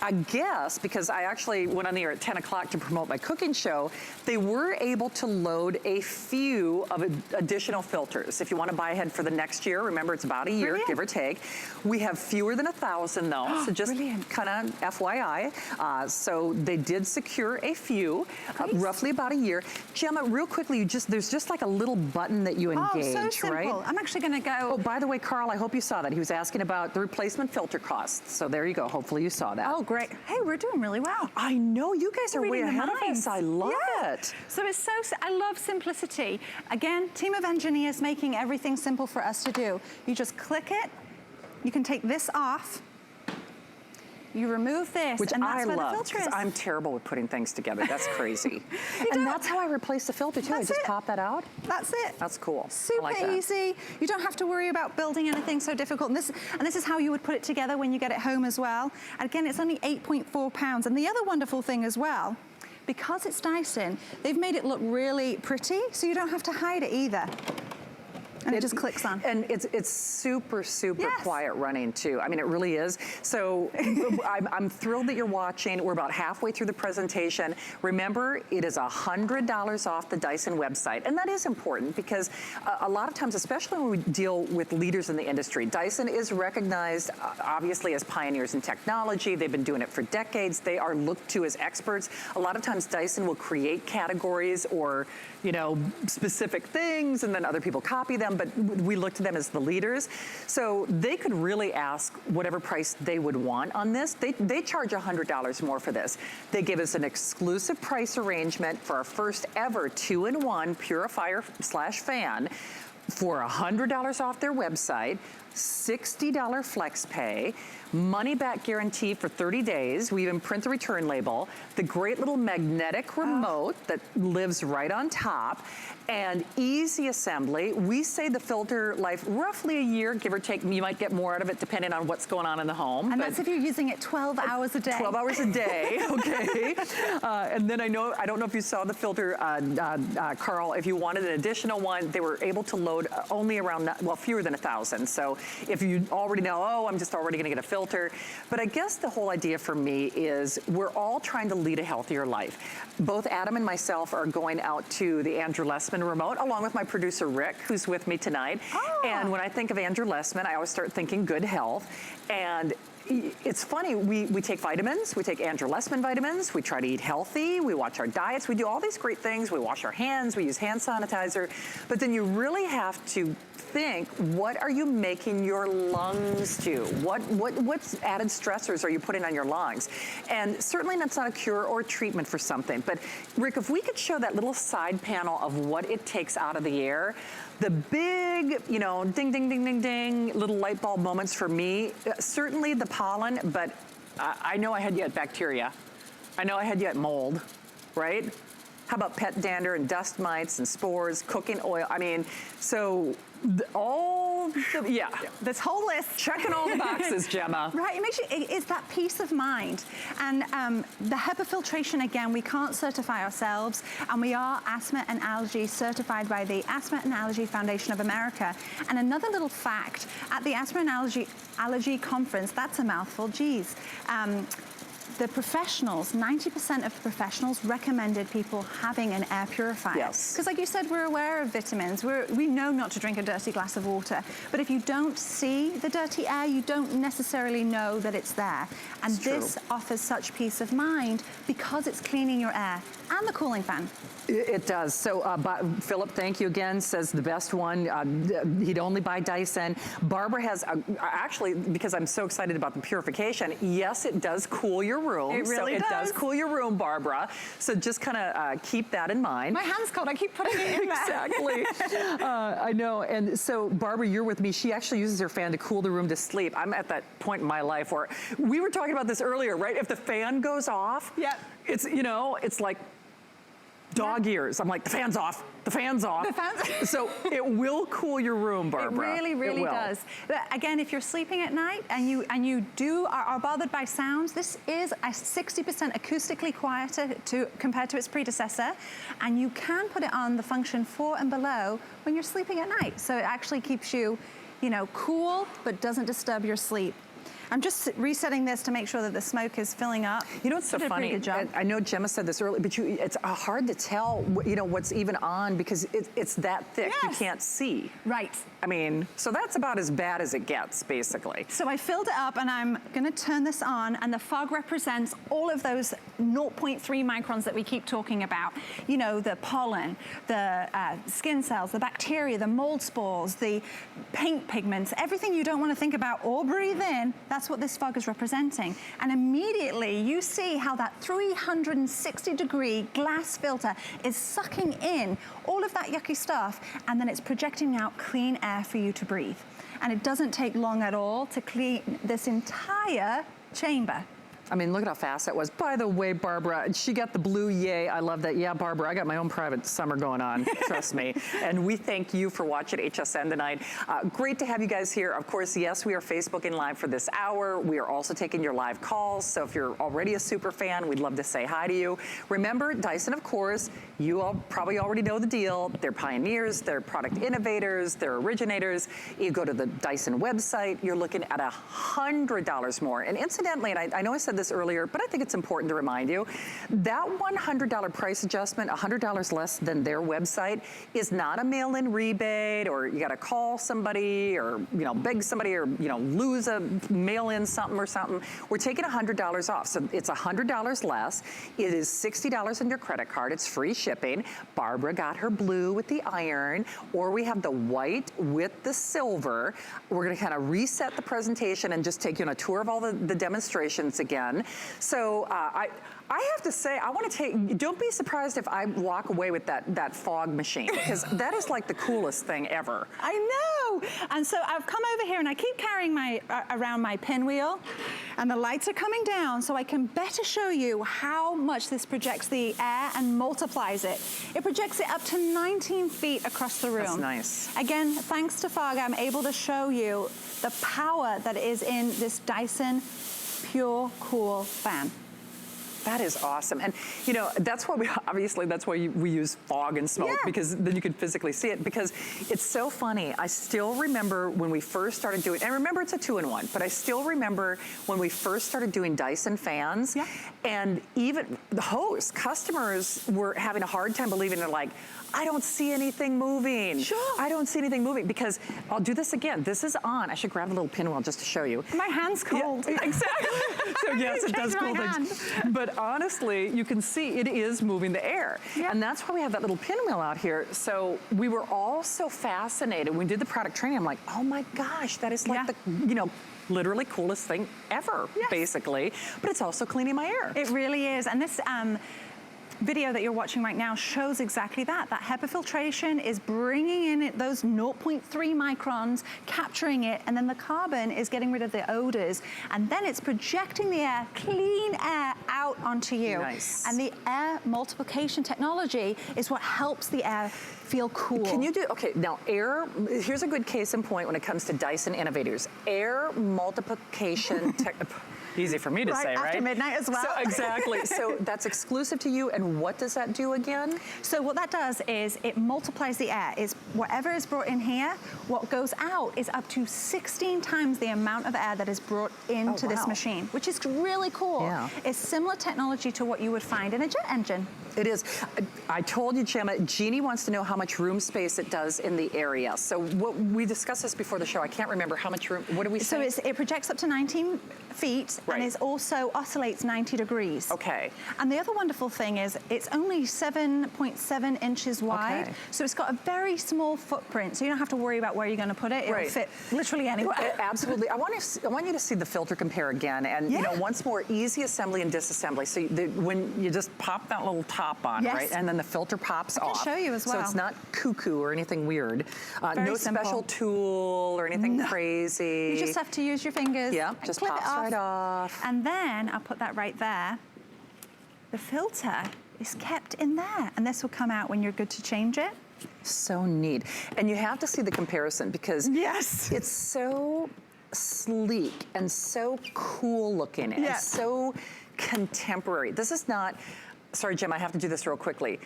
Speaker 1: I guess, because I actually went on the air at 10 o'clock to promote my cooking show, they were able to load a few of additional filters. If you want to buy ahead for the next year, remember it's about a year, give or take. We have fewer than 1,000 though, so just kind of FYI. So they did secure a few, roughly about a year. Gemma, real quickly, there's just like a little button that you engage,
Speaker 2: so simple.
Speaker 1: Right?
Speaker 2: I'm actually going to go.
Speaker 1: Oh, by the way, Carl, I hope you saw that. He was asking about the replacement filter costs. So there you go. Hopefully you saw that.
Speaker 2: Oh, great. Hey, we're doing really well.
Speaker 1: I know, you guys are way ahead of us. I love it.
Speaker 2: So it's I love simplicity. Again, team of engineers making everything simple for us to do. You just click it. You can take this off. You remove this,
Speaker 1: which
Speaker 2: and that's
Speaker 1: I
Speaker 2: where
Speaker 1: love,
Speaker 2: the filter is.
Speaker 1: because I'm terrible with putting things together. That's crazy. And that's how I replace the filter too. I just pop that out.
Speaker 2: That's it.
Speaker 1: That's cool.
Speaker 2: Super easy. You don't have to worry about building anything so difficult. And this is how you would put it together when you get it home as well. And again, it's only 8.4 pounds. And the other wonderful thing as well, because it's Dyson, they've made it look really pretty, so you don't have to hide it either. And it just clicks on.
Speaker 1: And it's super, super quiet running too. I mean, it really is. So I'm thrilled that you're watching. We're about halfway through the presentation. Remember, it is $100 off the Dyson website. And that is important because a lot of times, especially when we deal with leaders in the industry, Dyson is recognized obviously as pioneers in technology. They've been doing it for decades. They are looked to as experts. A lot of times Dyson will create categories or, you know, specific things, and then other people copy them, but we look to them as the leaders. So they could really ask whatever price they would want on this. They charge $100 more for this. They give us an exclusive price arrangement for our first ever 2-in-1 purifier/fan for $100 off their website. $60 flex pay, money back guarantee for 30 days. We even print the return label, the great little magnetic remote that lives right on top, and easy assembly. We say the filter life roughly a year, give or take. You might get more out of it depending on what's going on in the home.
Speaker 2: And that's if you're using it 12 hours a day.
Speaker 1: 12 hours a day, okay. And then I don't know if you saw the filter, Carl, if you wanted an additional one, they were able to load only around, well, fewer than 1,000. So if you already know, oh, I'm just already gonna get a filter. But I guess the whole idea for me is we're all trying to lead a healthier life. Both Adam and myself are going out to the Andrew Lessman remote, along with my producer, Rick, who's with me tonight. Oh. And when I think of Andrew Lessman, I always start thinking good health. And it's funny, we take vitamins, we take Andrew Lessman vitamins, we try to eat healthy, we watch our diets, we do all these great things, we wash our hands, we use hand sanitizer, but then you really have to think, what are you making your lungs do? What's added stressors are you putting on your lungs? And certainly that's not a cure or a treatment for something, but Rick, if we could show that little side panel of what it takes out of the air, the big, you know, ding, ding, ding, ding, ding, little light bulb moments for me, certainly the pollen, but I know I had you at bacteria. I know I had you at mold, right? How about pet dander and dust mites and spores, cooking oil? I mean, so
Speaker 2: this whole list.
Speaker 1: Checking all the boxes, Gemma.
Speaker 2: Right, it makes you, it's that peace of mind. And the HEPA filtration, again, we can't certify ourselves, and we are asthma and allergy certified by the Asthma and Allergy Foundation of America. And another little fact, at the Asthma and Allergy Conference, that's a mouthful, geez. The professionals, 90% of professionals recommended people having an air purifier.
Speaker 1: Yes.
Speaker 2: Because like you said, we're aware of vitamins. We know not to drink a dirty glass of water. But if you don't see the dirty air, you don't necessarily know that it's there. And this offers such peace of mind because it's cleaning your air and the cooling fan.
Speaker 1: It does. So Philip, thank you again, says the best one. He'd only buy Dyson. Barbara has, actually, because I'm so excited about the purification, yes, it does cool your room.
Speaker 2: It really
Speaker 1: does.
Speaker 2: It
Speaker 1: does cool your room, Barbara. So just kind of keep that in mind.
Speaker 2: My hand's cold. I keep putting it in there.
Speaker 1: Exactly. I know. And so, Barbara, you're with me. She actually uses her fan to cool the room to sleep. I'm at that point in my life where we were talking about this earlier, right? If the fan goes off, it's, you know, it's like dog ears. I'm like, the fan's off. The fan's off. The fan's so it will cool your room, Barbara.
Speaker 2: It really, really does. But again, if you're sleeping at night and you are bothered by sounds, this is a 60% acoustically quieter compared to its predecessor, and you can put it on the function 4 and below when you're sleeping at night. So it actually keeps you, you know, cool, but doesn't disturb your sleep. I'm just resetting this to make sure that the smoke is filling up.
Speaker 1: You know what's so funny? I know Gemma said this earlier, but it's hard to tell, you know, what's even on because it's that thick. You can't see.
Speaker 2: Right.
Speaker 1: I mean, so that's about as bad as it gets, basically.
Speaker 2: So I filled it up and I'm gonna turn this on, and the fog represents all of those 0.3 microns that we keep talking about. You know, the pollen, the skin cells, the bacteria, the mold spores, the paint pigments, everything you don't wanna think about or breathe in, that's what this fog is representing. And immediately you see how that 360-degree glass filter is sucking in all of that yucky stuff, and then it's projecting out clean air for you to breathe. And it doesn't take long at all to clean this entire chamber.
Speaker 1: I mean, look at how fast that was. By the way, Barbara, she got the blue yay. I love that. Yeah, Barbara, I got my own private summer going on, trust me. And we thank you for watching HSN tonight. Great to have you guys here. Of course, yes, we are Facebooking live for this hour. We are also taking your live calls. So if you're already a super fan, we'd love to say hi to you. Remember, Dyson, of course, you all probably already know the deal. They're pioneers, they're product innovators, they're originators. You go to the Dyson website, you're looking at $100 more. And incidentally, and I know I said this earlier, but I think it's important to remind you, that $100 price adjustment, $100 less than their website, is not a mail-in rebate, or you gotta call somebody, or beg somebody, or lose a mail-in something or something. We're taking $100 off, so it's $100 less. It is $60 on your credit card. It's free shipping. Barbara got her blue with the iron, or we have the white with the silver. We're gonna kind of reset the presentation and just take you on a tour of all the demonstrations again. HSN. So I have to say, don't be surprised if I walk away with that fog machine, because that is like the coolest thing ever.
Speaker 2: I know. And so I've come over here and I keep carrying around my pinwheel, and the lights are coming down so I can better show you how much this projects the air and multiplies it. It projects it up to 19 feet across the room.
Speaker 1: That's nice.
Speaker 2: Again, thanks to fog, I'm able to show you the power that is in this Dyson Pure Cool fan.
Speaker 1: That is awesome. And you know, that's why we use fog and smoke, because then you can physically see it, because it's so funny. I still remember when we first started doing, and remember it's a 2-in-1, but I still remember when we first started doing Dyson fans, and even the hosts, customers were having a hard time believing. They're like, I don't see anything moving.
Speaker 2: Sure.
Speaker 1: I don't see anything moving, because I'll do this again. This is on. I should grab a little pinwheel just to show you.
Speaker 2: My hand's cold.
Speaker 1: Yeah, exactly. So yes, it does cool things. But honestly, you can see it is moving the air. Yeah. And that's why we have that little pinwheel out here. So we were all so fascinated. When we did the product training, I'm like, oh my gosh, that is like the, you know, literally coolest thing ever, basically. But it's also cleaning my air.
Speaker 2: It really is. And this video that you're watching right now shows exactly that. That HEPA filtration is bringing in those 0.3 microns, capturing it, and then the carbon is getting rid of the odors, and then it's projecting the air, clean air, out onto you.
Speaker 1: Nice.
Speaker 2: And the air multiplication technology is what helps the air feel cool.
Speaker 1: Can you do, okay, now air, here's a good case in point when it comes to Dyson Innovators. Air multiplication easy for me to say, right?
Speaker 2: After midnight as well.
Speaker 1: So, exactly. So that's exclusive to you, and what does that do again?
Speaker 2: So what that does is it multiplies the air. Is whatever is brought in here, what goes out is up to 16 times the amount of air that is brought into this machine, which is really cool.
Speaker 1: Yeah.
Speaker 2: It's similar technology to what you would find in a jet engine.
Speaker 1: It is. I told you, Gemma, Jeannie wants to know how much room space it does in the area. So what, we discussed this before the show. I can't remember how much room, what did we say?
Speaker 2: So it projects up to 19 feet, and it also oscillates 90 degrees.
Speaker 1: Okay.
Speaker 2: And the other wonderful thing is it's only 7.7 inches wide, so it's got a very small footprint, so you don't have to worry about where you're going to put it. It'll fit literally anywhere.
Speaker 1: Absolutely. I want you to see the filter compare again, and you know, once more, easy assembly and disassembly. So when you just pop that little top on, right, and then the filter pops off.
Speaker 2: I can show you as well.
Speaker 1: So it's not cuckoo or anything weird. No
Speaker 2: simple.
Speaker 1: Special tool or anything crazy.
Speaker 2: You just have to use your fingers.
Speaker 1: Yeah, just pops right off.
Speaker 2: And then I'll put that right there. The filter is kept in there, and this will come out when you're good to change it.
Speaker 1: So neat. And you have to see the comparison, because it's so sleek and so cool looking and so contemporary. This is not, sorry, Jim, I have to do this real quickly.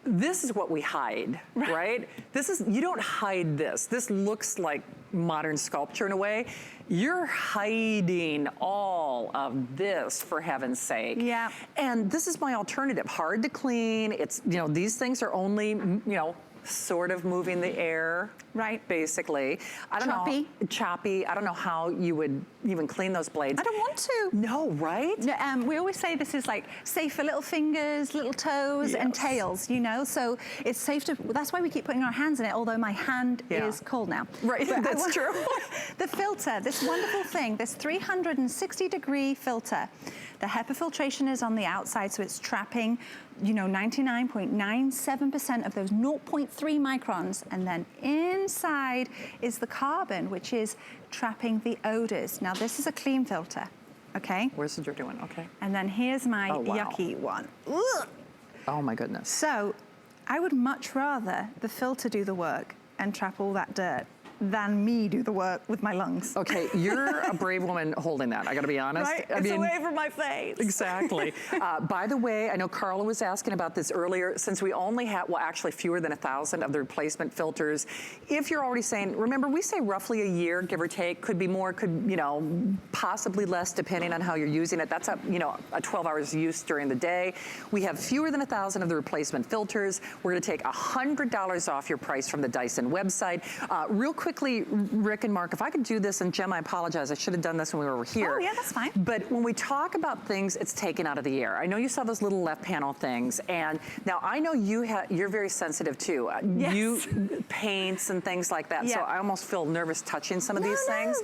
Speaker 1: This is what we hide, right? This is, you don't hide this. This looks like modern sculpture in a way. You're hiding all of this, for heaven's sake.
Speaker 2: Yeah.
Speaker 1: And this is my alternative. Hard to clean. It's, you know, these things are only, you know, sort of moving the air, basically. I don't know. Choppy. I don't know how you would even clean those blades.
Speaker 2: I don't want to.
Speaker 1: No, right?
Speaker 2: We always say this is like safe for little fingers, little toes, and tails, you know? So it's safe to, that's why we keep putting our hands in it, although my hand is cold now.
Speaker 1: Right, that's true.
Speaker 2: The filter, this wonderful thing, this 360-degree filter. The HEPA filtration is on the outside, so it's trapping, you know, 99.97% of those 0.3 microns, and then inside is the carbon, which is trapping the odors. Now, this is a clean filter, okay?
Speaker 1: Where's the dirty one? Okay.
Speaker 2: And then here's my yucky one. Ugh.
Speaker 1: Oh, my goodness.
Speaker 2: So I would much rather the filter do the work and trap all that dirt than me do the work with my lungs.
Speaker 1: Okay, you're a brave woman holding that, I gotta be honest.
Speaker 2: Right, it's away from my face.
Speaker 1: Exactly. By the way, I know Carla was asking about this earlier, since we only have, well, actually fewer than 1,000 of the replacement filters. If you're already saying, remember, we say roughly a year, give or take, could be more, could, you know, possibly less, depending on how you're using it. That's you know, a 12 hours use during the day. We have fewer than 1,000 of the replacement filters. We're gonna take $100 off your price from the Dyson website. Real quick, quickly, Rick and Mark, if I could do this, and Jem, I apologize, I should have done this when we were here.
Speaker 2: Oh yeah, that's fine.
Speaker 1: But when we talk about things, it's taken out of the air. I know you saw those little left panel things, and now I know you're very sensitive too.
Speaker 2: Yes.
Speaker 1: You paints and things like that, so I almost feel nervous touching some of these things.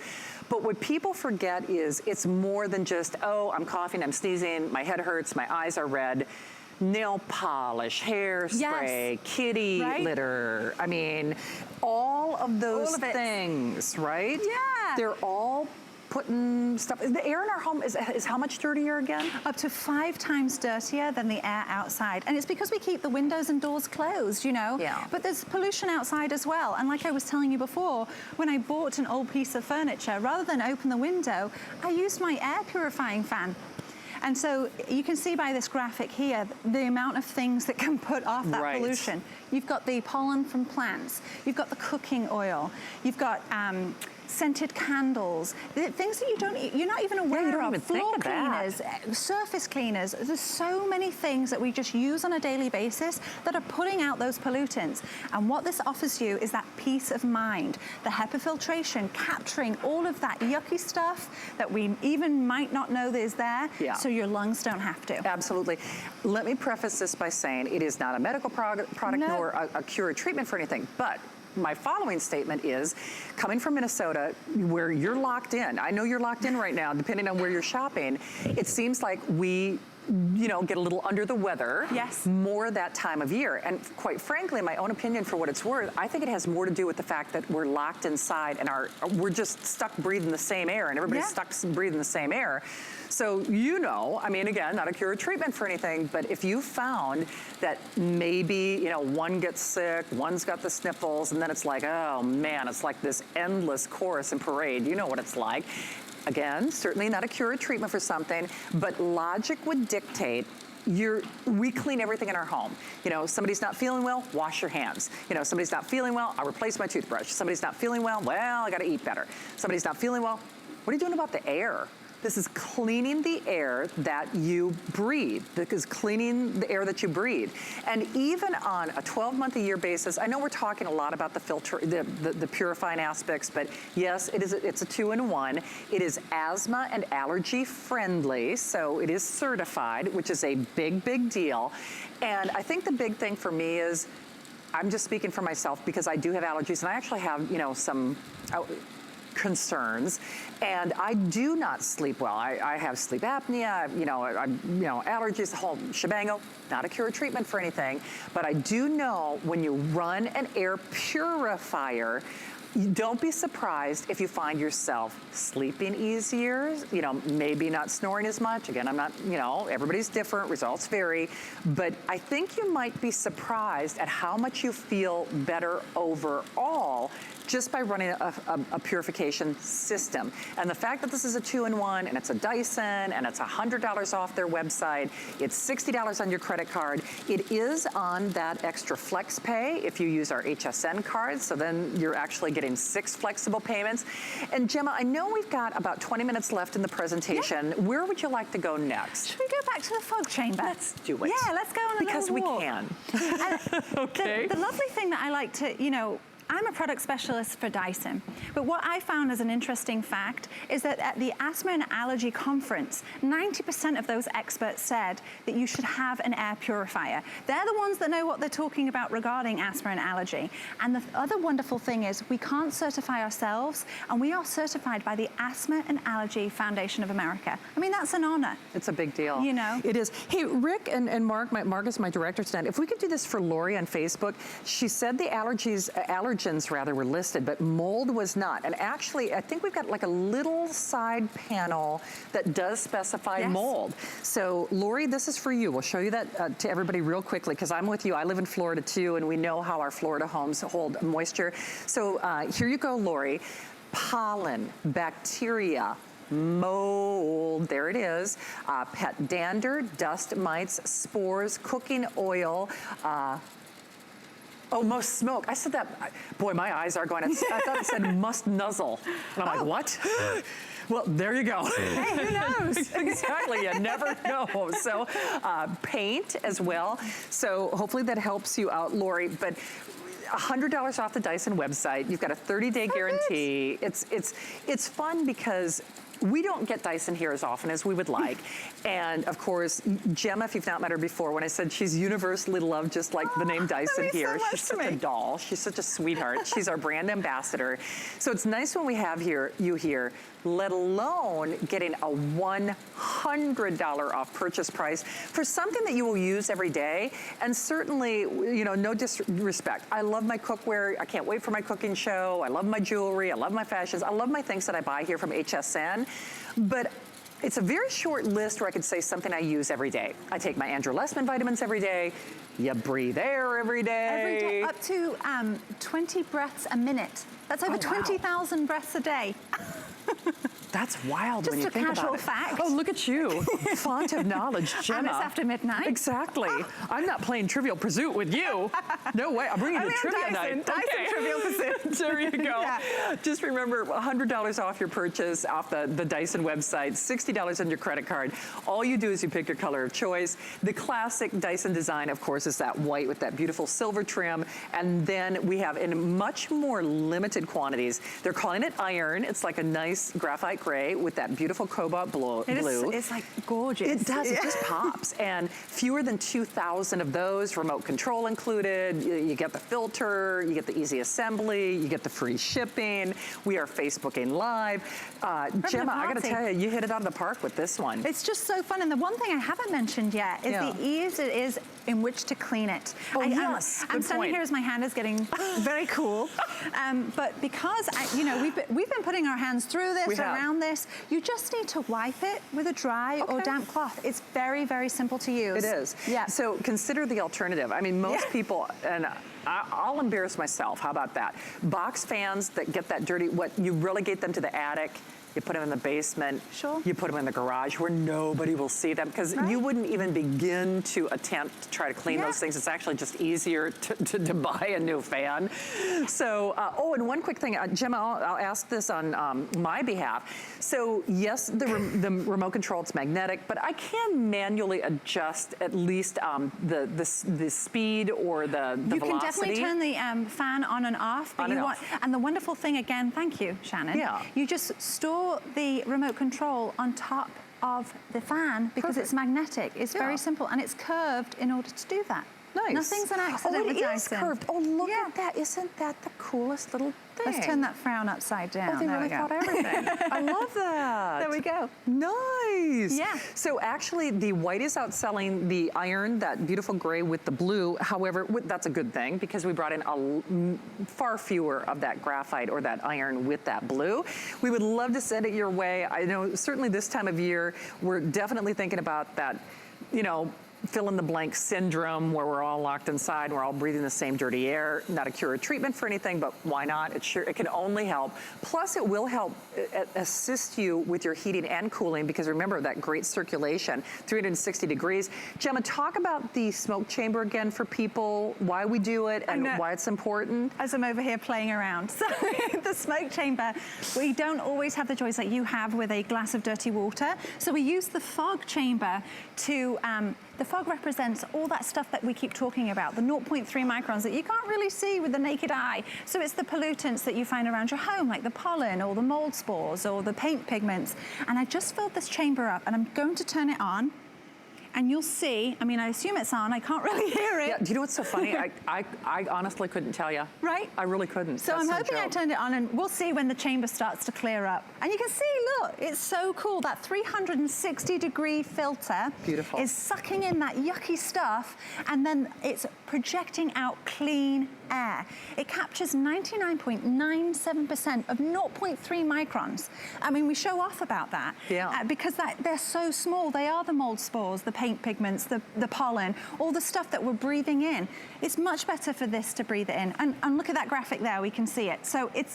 Speaker 1: But what people forget is it's more than just, oh, I'm coughing, I'm sneezing, my head hurts, my eyes are red. Nail polish, hairspray, kitty litter. I mean, all of those things, right?
Speaker 2: Yeah.
Speaker 1: They're all putting stuff. The air in our home is how much dirtier again?
Speaker 2: Up to 5 times dirtier than the air outside. And it's because we keep the windows and doors closed, you know?
Speaker 1: Yeah.
Speaker 2: But there's pollution outside as well. And like I was telling you before, when I bought an old piece of furniture, rather than open the window, I used my air purifying fan. And so you can see by this graphic here, the amount of things that can put off that pollution. You've got the pollen from plants, you've got the cooking oil, you've got scented candles, things that you're not even aware of, floor cleaners, surface cleaners. There's so many things that we just use on a daily basis that are putting out those pollutants. And what this offers you is that peace of mind, the HEPA filtration, capturing all of that yucky stuff that we even might not know that is there, so your lungs don't have to.
Speaker 1: Absolutely. Let me preface this by saying it is not a medical product nor a cure or treatment for anything, but my following statement is, coming from Minnesota, where you're locked in, I know you're locked in right now, depending on where you're shopping, it seems like we, you know, get a little under the weather more that time of year. And quite frankly, in my own opinion, for what it's worth, I think it has more to do with the fact that we're locked inside and we're just stuck breathing the same air, and everybody's stuck breathing the same air. So, you know, I mean, again, not a cure or treatment for anything, but if you found that maybe, you know, one gets sick, one's got the sniffles, and then it's like, oh man, it's like this endless chorus and parade. You know what it's like. Again, certainly not a cure or treatment for something, but logic would dictate we clean everything in our home. You know, somebody's not feeling well, wash your hands. You know, somebody's not feeling well, I'll replace my toothbrush. Somebody's not feeling well, I gotta eat better. Somebody's not feeling well, what are you doing about the air? This is cleaning the air that you breathe. This is cleaning the air that you breathe. And even on a 12-month-a-year basis, I know we're talking a lot about the filter, the purifying aspects, but yes, it's a 2-in-1. It is asthma and allergy friendly, so it is certified, which is a big, big deal. And I think the big thing for me is, I'm just speaking for myself because I do have allergies, and I actually have, you know, some concerns, and I do not sleep well. I have sleep apnea, you know, allergies, the whole shebango. Not a cure or treatment for anything, but I do know when you run an air purifier, don't be surprised if you find yourself sleeping easier, you know, maybe not snoring as much. Again, I'm not, you know, everybody's different, results vary, but I think you might be surprised at how much you feel better overall just by running a purification system. And the fact that this is a 2-in-1 and it's a Dyson and it's $100 off their website, it's $60 on your credit card. It is on that extra flex pay if you use our HSN card, so then you're actually getting 6 flexible payments. And Gemma, I know we've got about 20 minutes left in the presentation. Where would you like to go next?
Speaker 2: Should we go back to the fog chamber?
Speaker 1: Let's do it.
Speaker 2: Yeah, let's go on a
Speaker 1: because
Speaker 2: little walk.
Speaker 1: We can.
Speaker 2: Okay. The lovely thing that I like to, you know, I'm a product specialist for Dyson, but what I found as an interesting fact is that at the Asthma and Allergy Conference, 90% of those experts said that you should have an air purifier. They're the ones that know what they're talking about regarding asthma and allergy. And the other wonderful thing is we can't certify ourselves, and we are certified by the Asthma and Allergy Foundation of America. I mean, that's an honor.
Speaker 1: It's a big deal.
Speaker 2: You know?
Speaker 1: It is. Hey, Rick and Mark, Mark is my director tonight. If we could do this for Lori on Facebook, she said the allergens rather were listed, but mold was not. And actually, I think we've got like a little side panel that does specify mold. So Lori, this is for you. We'll show you that to everybody real quickly, because I'm with you. I live in Florida too, and we know how our Florida homes hold moisture. So here you go, Lori. Pollen, bacteria, mold, there it is, pet dander, dust mites, spores, cooking oil, oh, most smoke. I said that, boy, my eyes are going, I thought it said must nuzzle. And I'm like, what? Well, there you go.
Speaker 2: Hey, who knows?
Speaker 1: Exactly, you never know. So paint as well. So hopefully that helps you out, Lori. But $100 off the Dyson website. You've got a 30-day guarantee. It's fun because we don't get Dyson here as often as we would like. And of course, Gemma, if you've not met her before, when I said she's universally loved, just like the name Dyson here, she's such a doll. She's such a sweetheart. She's our brand ambassador. So it's nice when we have you here, let alone getting a $100 off purchase price for something that you will use every day. And certainly, you know, no disrespect. I love my cookware. I can't wait for my cooking show. I love my jewelry. I love my fashions. I love my things that I buy here from HSN. But it's a very short list where I could say something I use every day. I take my Andrew Lessman vitamins every day. You breathe air every day.
Speaker 2: Every day, up to 20 breaths a minute. That's over 20,000 breaths a day.
Speaker 1: That's wild when you think about it.
Speaker 2: Just a casual fact.
Speaker 1: Oh, look at you. Font of knowledge, Gemma.
Speaker 2: And it's after midnight.
Speaker 1: Exactly. I'm not playing Trivial Pursuit with you. No way. I'm bringing you to trivia night.
Speaker 2: Dyson Trivial Pursuit.
Speaker 1: There you go. Yeah. Just remember, $100 off your purchase off the Dyson website, $60 on your credit card. All you do is you pick your color of choice. The classic Dyson design, of course, is that white with that beautiful silver trim. And then we have in much more limited quantities. They're calling it iron. It's like a nice graphite gray with that beautiful cobalt blue.
Speaker 2: It's like gorgeous.
Speaker 1: It does, it just pops. And fewer than 2,000 of those, remote control included. You get the filter, you get the easy assembly, you get the free shipping. We are Facebooking Live. Gemma, I gotta tell you, you hit it out of the park with this one.
Speaker 2: It's just so fun. And the one thing I haven't mentioned yet is the ease it is in which to clean it.
Speaker 1: Oh, yes,
Speaker 2: I'm standing here as my hand is getting very cool. But because, you know, we've been putting our hands through this, around this, you just need to wipe it with a dry or damp cloth. It's very, very simple to use.
Speaker 1: It is. Yeah. So consider the alternative. I mean, most people, and I'll embarrass myself, how about that? Box fans that get that dirty, you relegate them to the attic, you put them in the basement, you put them in the garage where nobody will see them because you wouldn't even begin to attempt to try to clean those things. It's actually just easier to buy a new fan. So, oh, and one quick thing, Gemma, I'll ask this on my behalf. So yes, the remote control, it's magnetic, but I can manually adjust at least the speed or the velocity.
Speaker 2: You can definitely turn the fan on and off. But and the wonderful thing again, thank you, Shannon. Yeah. You just store the remote control on top of the fan because it's magnetic. It's very simple and it's curved in order to do that.
Speaker 1: Nice.
Speaker 2: Nothing's an accident with Dyson.
Speaker 1: It is curved. Oh, look at that. Isn't that the coolest little thing?
Speaker 2: Let's turn that frown upside down.
Speaker 1: Oh, they really thought everything. I love that.
Speaker 2: There we go.
Speaker 1: Nice.
Speaker 2: Yeah.
Speaker 1: So actually, the white is outselling the iron, that beautiful gray with the blue. However, that's a good thing because we brought in far fewer of that graphite or that iron with that blue. We would love to send it your way. I know certainly this time of year, we're definitely thinking about that, you know, fill in the blank syndrome where we're all locked inside, we're all breathing the same dirty air. Not a cure or treatment for anything, but why not? It can only help. Plus it will help assist you with your heating and cooling because remember that great circulation, 360 degrees. Gemma, talk about the smoke chamber again for people, why we do it and why it's important.
Speaker 2: As I'm over here playing around. So the smoke chamber, we don't always have the choice like you have with a glass of dirty water. So we use the fog chamber to, the fog represents all that stuff that we keep talking about, the 0.3 microns that you can't really see with the naked eye. So it's the pollutants that you find around your home, like the pollen or the mold spores or the paint pigments. And I just filled this chamber up and I'm going to turn it on. And you'll see, I mean, I assume it's on, I can't really hear it.
Speaker 1: Yeah, do you know what's so funny? I honestly couldn't tell you.
Speaker 2: Right?
Speaker 1: I really couldn't.
Speaker 2: So I'm hoping I turned it on and we'll see when the chamber starts to clear up. And you can see, look, it's so cool. That 360-degree filter is sucking in that yucky stuff and then it's projecting out clean air. It captures 99.97% of 0.3 microns. I mean, we show off about that because they're so small. They are the mold spores, the paint pigments, the pollen, all the stuff that we're breathing in. It's much better for this to breathe it in. And look at that graphic there, we can see it. So it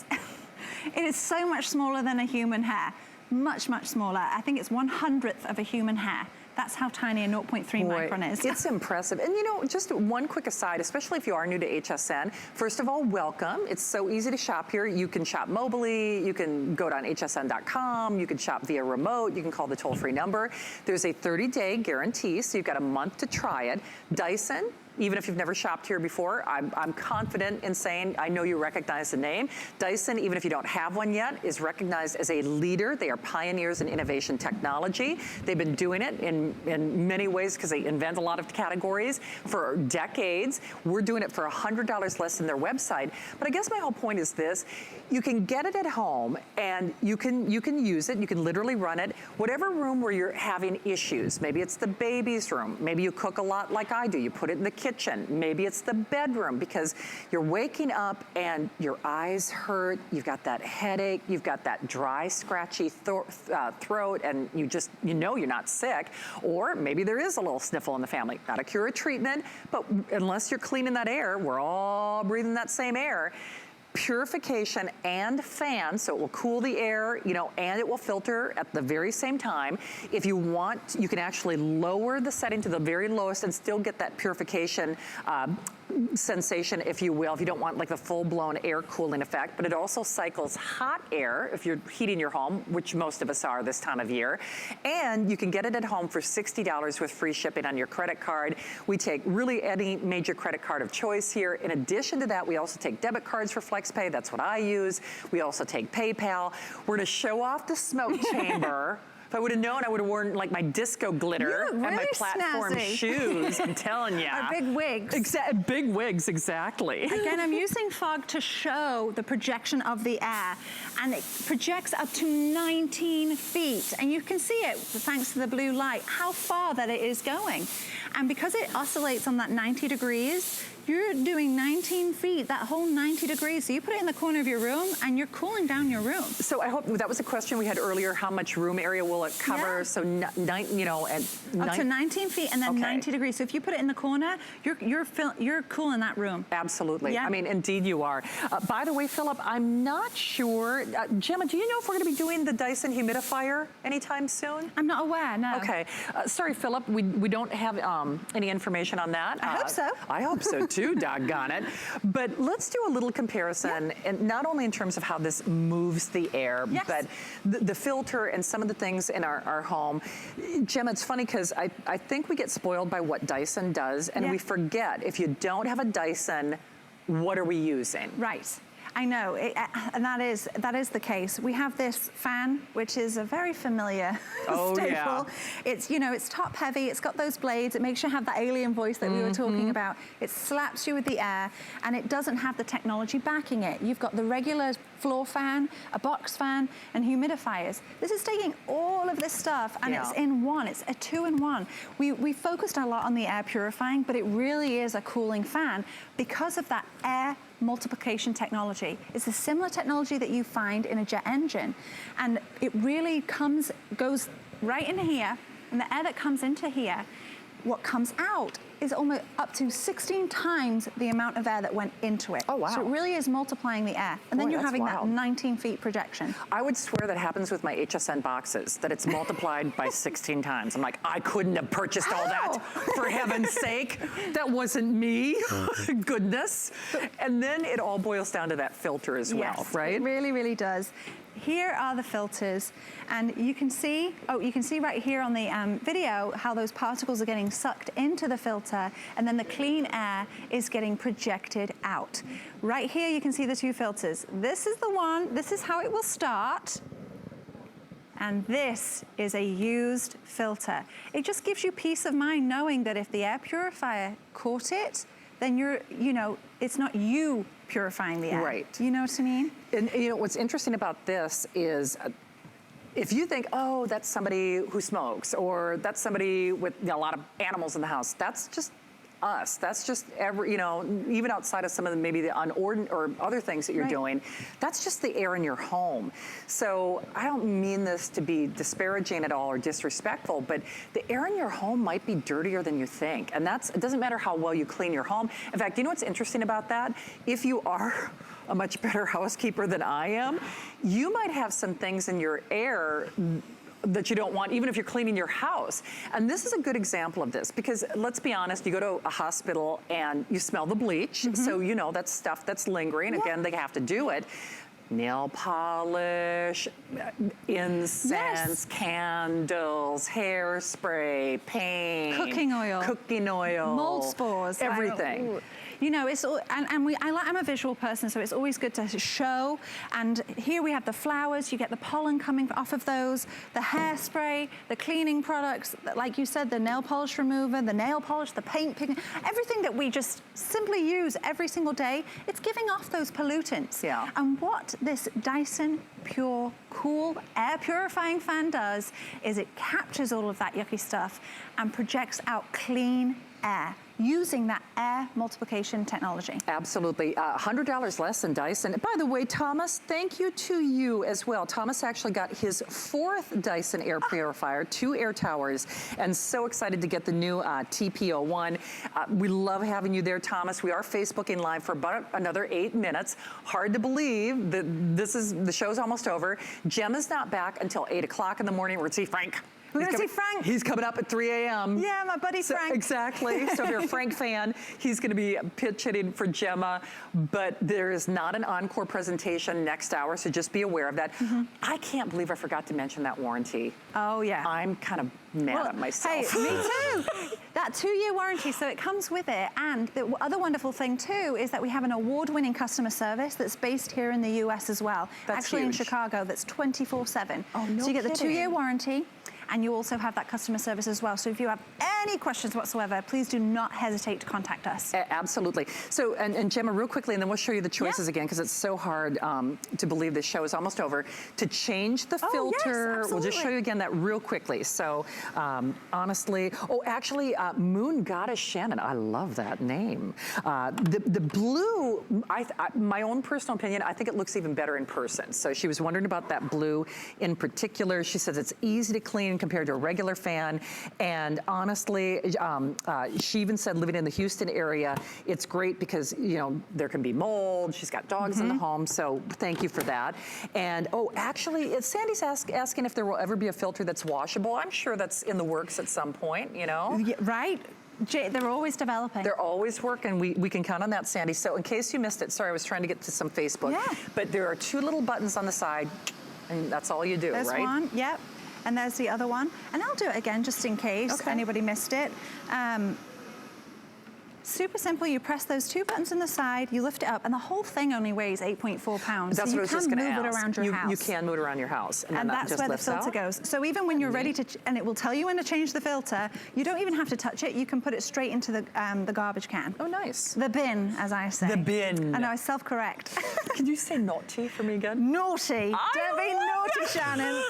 Speaker 2: is so much smaller than a human hair. Much, much smaller. I think it's 1/100th of a human hair. That's how tiny a 0.3 micron is.
Speaker 1: It's impressive. And you know, just one quick aside, especially if you are new to HSN, first of all, welcome. It's so easy to shop here. You can shop mobily, you can go down hsn.com, you can shop via remote, you can call the toll-free number. There's a 30-day guarantee, so you've got a month to try it. Dyson, even if you've never shopped here before, I'm confident in saying, I know you recognize the name. Dyson, even if you don't have one yet, is recognized as a leader. They are pioneers in innovation technology. They've been doing it in many ways because they invent a lot of categories for decades. We're doing it for $100 less than their website. But I guess my whole point is this: you can get it at home and you can use it. You can literally run it. Whatever room where you're having issues, maybe it's the baby's room, maybe you cook a lot like I do, you put it in the kitchen, maybe it's the bedroom because you're waking up and your eyes hurt, you've got that headache, you've got that dry, scratchy throat, and you know you're not sick, or maybe there is a little sniffle in the family. Not a cure or treatment, but unless you're cleaning that air, we're all breathing that same air. Purification and fan, so it will cool the air, and it will filter at the very same time. If you want, you can actually lower the setting to the very lowest and still get that purification sensation, if you will, if you don't want like the full-blown air cooling effect. But it also cycles hot air if you're heating your home, which most of us are this time of year. And you can get it at home for $60 with free shipping on your credit card. We take really any major credit card of choice here. In addition to that, we also take debit cards for FlexPay. That's what I use. We also take PayPal. We're gonna show off the smoke chamber. If I would have known, I would have worn like my disco glitter and my platform shoes. I'm telling you.
Speaker 2: Our big wigs.
Speaker 1: Big wigs, exactly.
Speaker 2: Again, I'm using fog to show the projection of the air, and it projects up to 19 feet. And you can see it, thanks to the blue light, how far that it is going. And because it oscillates on that 90 degrees, you're doing 19 feet, that whole 90 degrees. So you put it in the corner of your room and you're cooling down your room.
Speaker 1: So I hope that was a question we had earlier. How much room area will it cover?
Speaker 2: Yeah.
Speaker 1: So,
Speaker 2: up to 19 feet and then 90 degrees. So if you put it in the corner, you're cooling that room.
Speaker 1: Absolutely.
Speaker 2: Yeah.
Speaker 1: I mean, indeed you are. By the way, Philip, I'm not sure. Gemma, do you know if we're going to be doing the Dyson humidifier anytime soon?
Speaker 2: I'm not aware, no.
Speaker 1: Okay. Sorry, Philip, we don't have any information on that.
Speaker 2: I hope so.
Speaker 1: I hope so too, doggone it. But let's do a little comparison, and not only in terms of how this moves the air, but the filter and some of the things in our home. Gemma, it's funny because I think we get spoiled by what Dyson does, and we forget, if you don't have a Dyson, what are we using?
Speaker 2: Right. I know, and that is the case. We have this fan, which is a very familiar staple. Yeah. It's, it's top heavy, it's got those blades, it makes you have that alien voice that we were talking about. It slaps you with the air, and it doesn't have the technology backing it. You've got the regular floor fan, a box fan, and humidifiers. This is taking all of this stuff, and it's in one. It's a two-in-one. We focused a lot on the air purifying, but it really is a cooling fan because of that air multiplication technology. It's a similar technology that you find in a jet engine, and it really goes right in here, and the air that comes into here, what comes out is almost up to 16 times the amount of air that went into it.
Speaker 1: Oh, wow.
Speaker 2: So it really is multiplying the air. And then you're having that 19 feet projection.
Speaker 1: I would swear that happens with my HSN boxes, that it's multiplied by 16 times. I'm like, I couldn't have purchased all that, for heaven's sake. That wasn't me, goodness. And then it all boils down to that filter as well, right?
Speaker 2: It really, really does. Here are the filters, and you can see right here on the video how those particles are getting sucked into the filter, and then the clean air is getting projected out. Right here you can see the two filters. This is the one, this is how it will start, and this is a used filter. It just gives you peace of mind knowing that if the air purifier caught it, then it's not you purifying the air.
Speaker 1: Right.
Speaker 2: You know what I mean?
Speaker 1: And what's interesting about this is, if you think, oh, that's somebody who smokes, or that's somebody with a lot of animals in the house, that's just us. That's just even outside of some of maybe the unordinary or other things that you're doing, that's just the air in your home. So I don't mean this to be disparaging at all or disrespectful, but the air in your home might be dirtier than you think. And it doesn't matter how well you clean your home. In fact, you know what's interesting about that? If you are a much better housekeeper than I am, you might have some things in your air that you don't want, even if you're cleaning your house. And this is a good example of this, because let's be honest, you go to a hospital and you smell the bleach, so that's stuff that's lingering. Again, they have to do it. nail polish, incense, candles, hairspray, paint,
Speaker 2: cooking oil, mold spores,
Speaker 1: everything.
Speaker 2: You know, it's all, I'm a visual person, so it's always good to show. And here we have the flowers, you get the pollen coming off of those, the hairspray, the cleaning products, like you said, the nail polish remover, the nail polish, the paint pigment, everything that we just simply use every single day, it's giving off those pollutants.
Speaker 1: Yeah.
Speaker 2: And what this Dyson Pure Cool air purifying fan does is it captures all of that yucky stuff and projects out clean air using that air multiplication technology.
Speaker 1: Absolutely. $100 less than Dyson. By the way, Thomas, thank you to you as well. Thomas actually got his 4th Dyson air purifier, 2 air towers, and so excited to get the new TP01. We love having you there, Thomas. We are Facebooking Live for about another 8 minutes. Hard to believe that the show's almost over. Gemma's not back until 8 o'clock in the morning. We're going to see Frank.
Speaker 2: We're going to see Frank.
Speaker 1: He's coming up at 3 a.m.
Speaker 2: Yeah, my buddy Frank.
Speaker 1: Exactly. So if you're a Frank fan, he's going to be pitch hitting for Gemma. But there is not an encore presentation next hour, so just be aware of that. I can't believe I forgot to mention that warranty.
Speaker 2: Oh, yeah.
Speaker 1: I'm kind of mad at myself.
Speaker 2: Hey, me too. That 2-year warranty, so it comes with it. And the other wonderful thing too is that we have an award-winning customer service that's based here in the US as well.
Speaker 1: That's
Speaker 2: actually
Speaker 1: huge.
Speaker 2: In Chicago, that's 24/7.
Speaker 1: Oh, no
Speaker 2: So you get the
Speaker 1: kidding.
Speaker 2: 2-year warranty, and you also have that customer service as well. So if you have any questions whatsoever, please do not hesitate to contact us.
Speaker 1: Absolutely. So, and Gemma, real quickly, and then we'll show you the choices again, because it's so hard to believe this show is almost over. To change the filter,
Speaker 2: yes,
Speaker 1: we'll just show you again that real quickly. So, honestly, actually, Moon Goddess Shannon, I love that name. The blue, my own personal opinion, I think it looks even better in person. So she was wondering about that blue in particular. She says it's easy to clean compared to a regular fan. And honestly, she even said living in the Houston area, it's great because, you know, there can be mold. She's got dogs in the home. So thank you for that. And actually, Sandy's asking if there will ever be a filter that's washable. I'm sure that's in the works at some point, you know?
Speaker 2: Yeah, right? They're always developing.
Speaker 1: They're always working. We can count on that, Sandy. So in case you missed it, sorry, I was trying to get to some Facebook.
Speaker 2: Yeah.
Speaker 1: But there are 2 little buttons on the side, and that's all you do,
Speaker 2: There's
Speaker 1: right?
Speaker 2: one, yep. And there's the other one. And I'll do it again just in case anybody missed it. Super simple, you press those 2 buttons on the side, you lift it up, and the whole thing only weighs 8.4 pounds.
Speaker 1: That's
Speaker 2: so
Speaker 1: what I was just gonna ask.
Speaker 2: You can move it around your house.
Speaker 1: You can move it around your house. And then
Speaker 2: that's
Speaker 1: just
Speaker 2: where the
Speaker 1: lifts
Speaker 2: filter
Speaker 1: out?
Speaker 2: goes. So even when you're ready to, and it will tell you when to change the filter, you don't even have to touch it. You can put it straight into the garbage can.
Speaker 1: Oh, nice.
Speaker 2: The bin, as I say.
Speaker 1: The bin.
Speaker 2: I know, I self-correct.
Speaker 1: Can you say naughty for me again?
Speaker 2: Naughty. Don't be naughty, Shannon.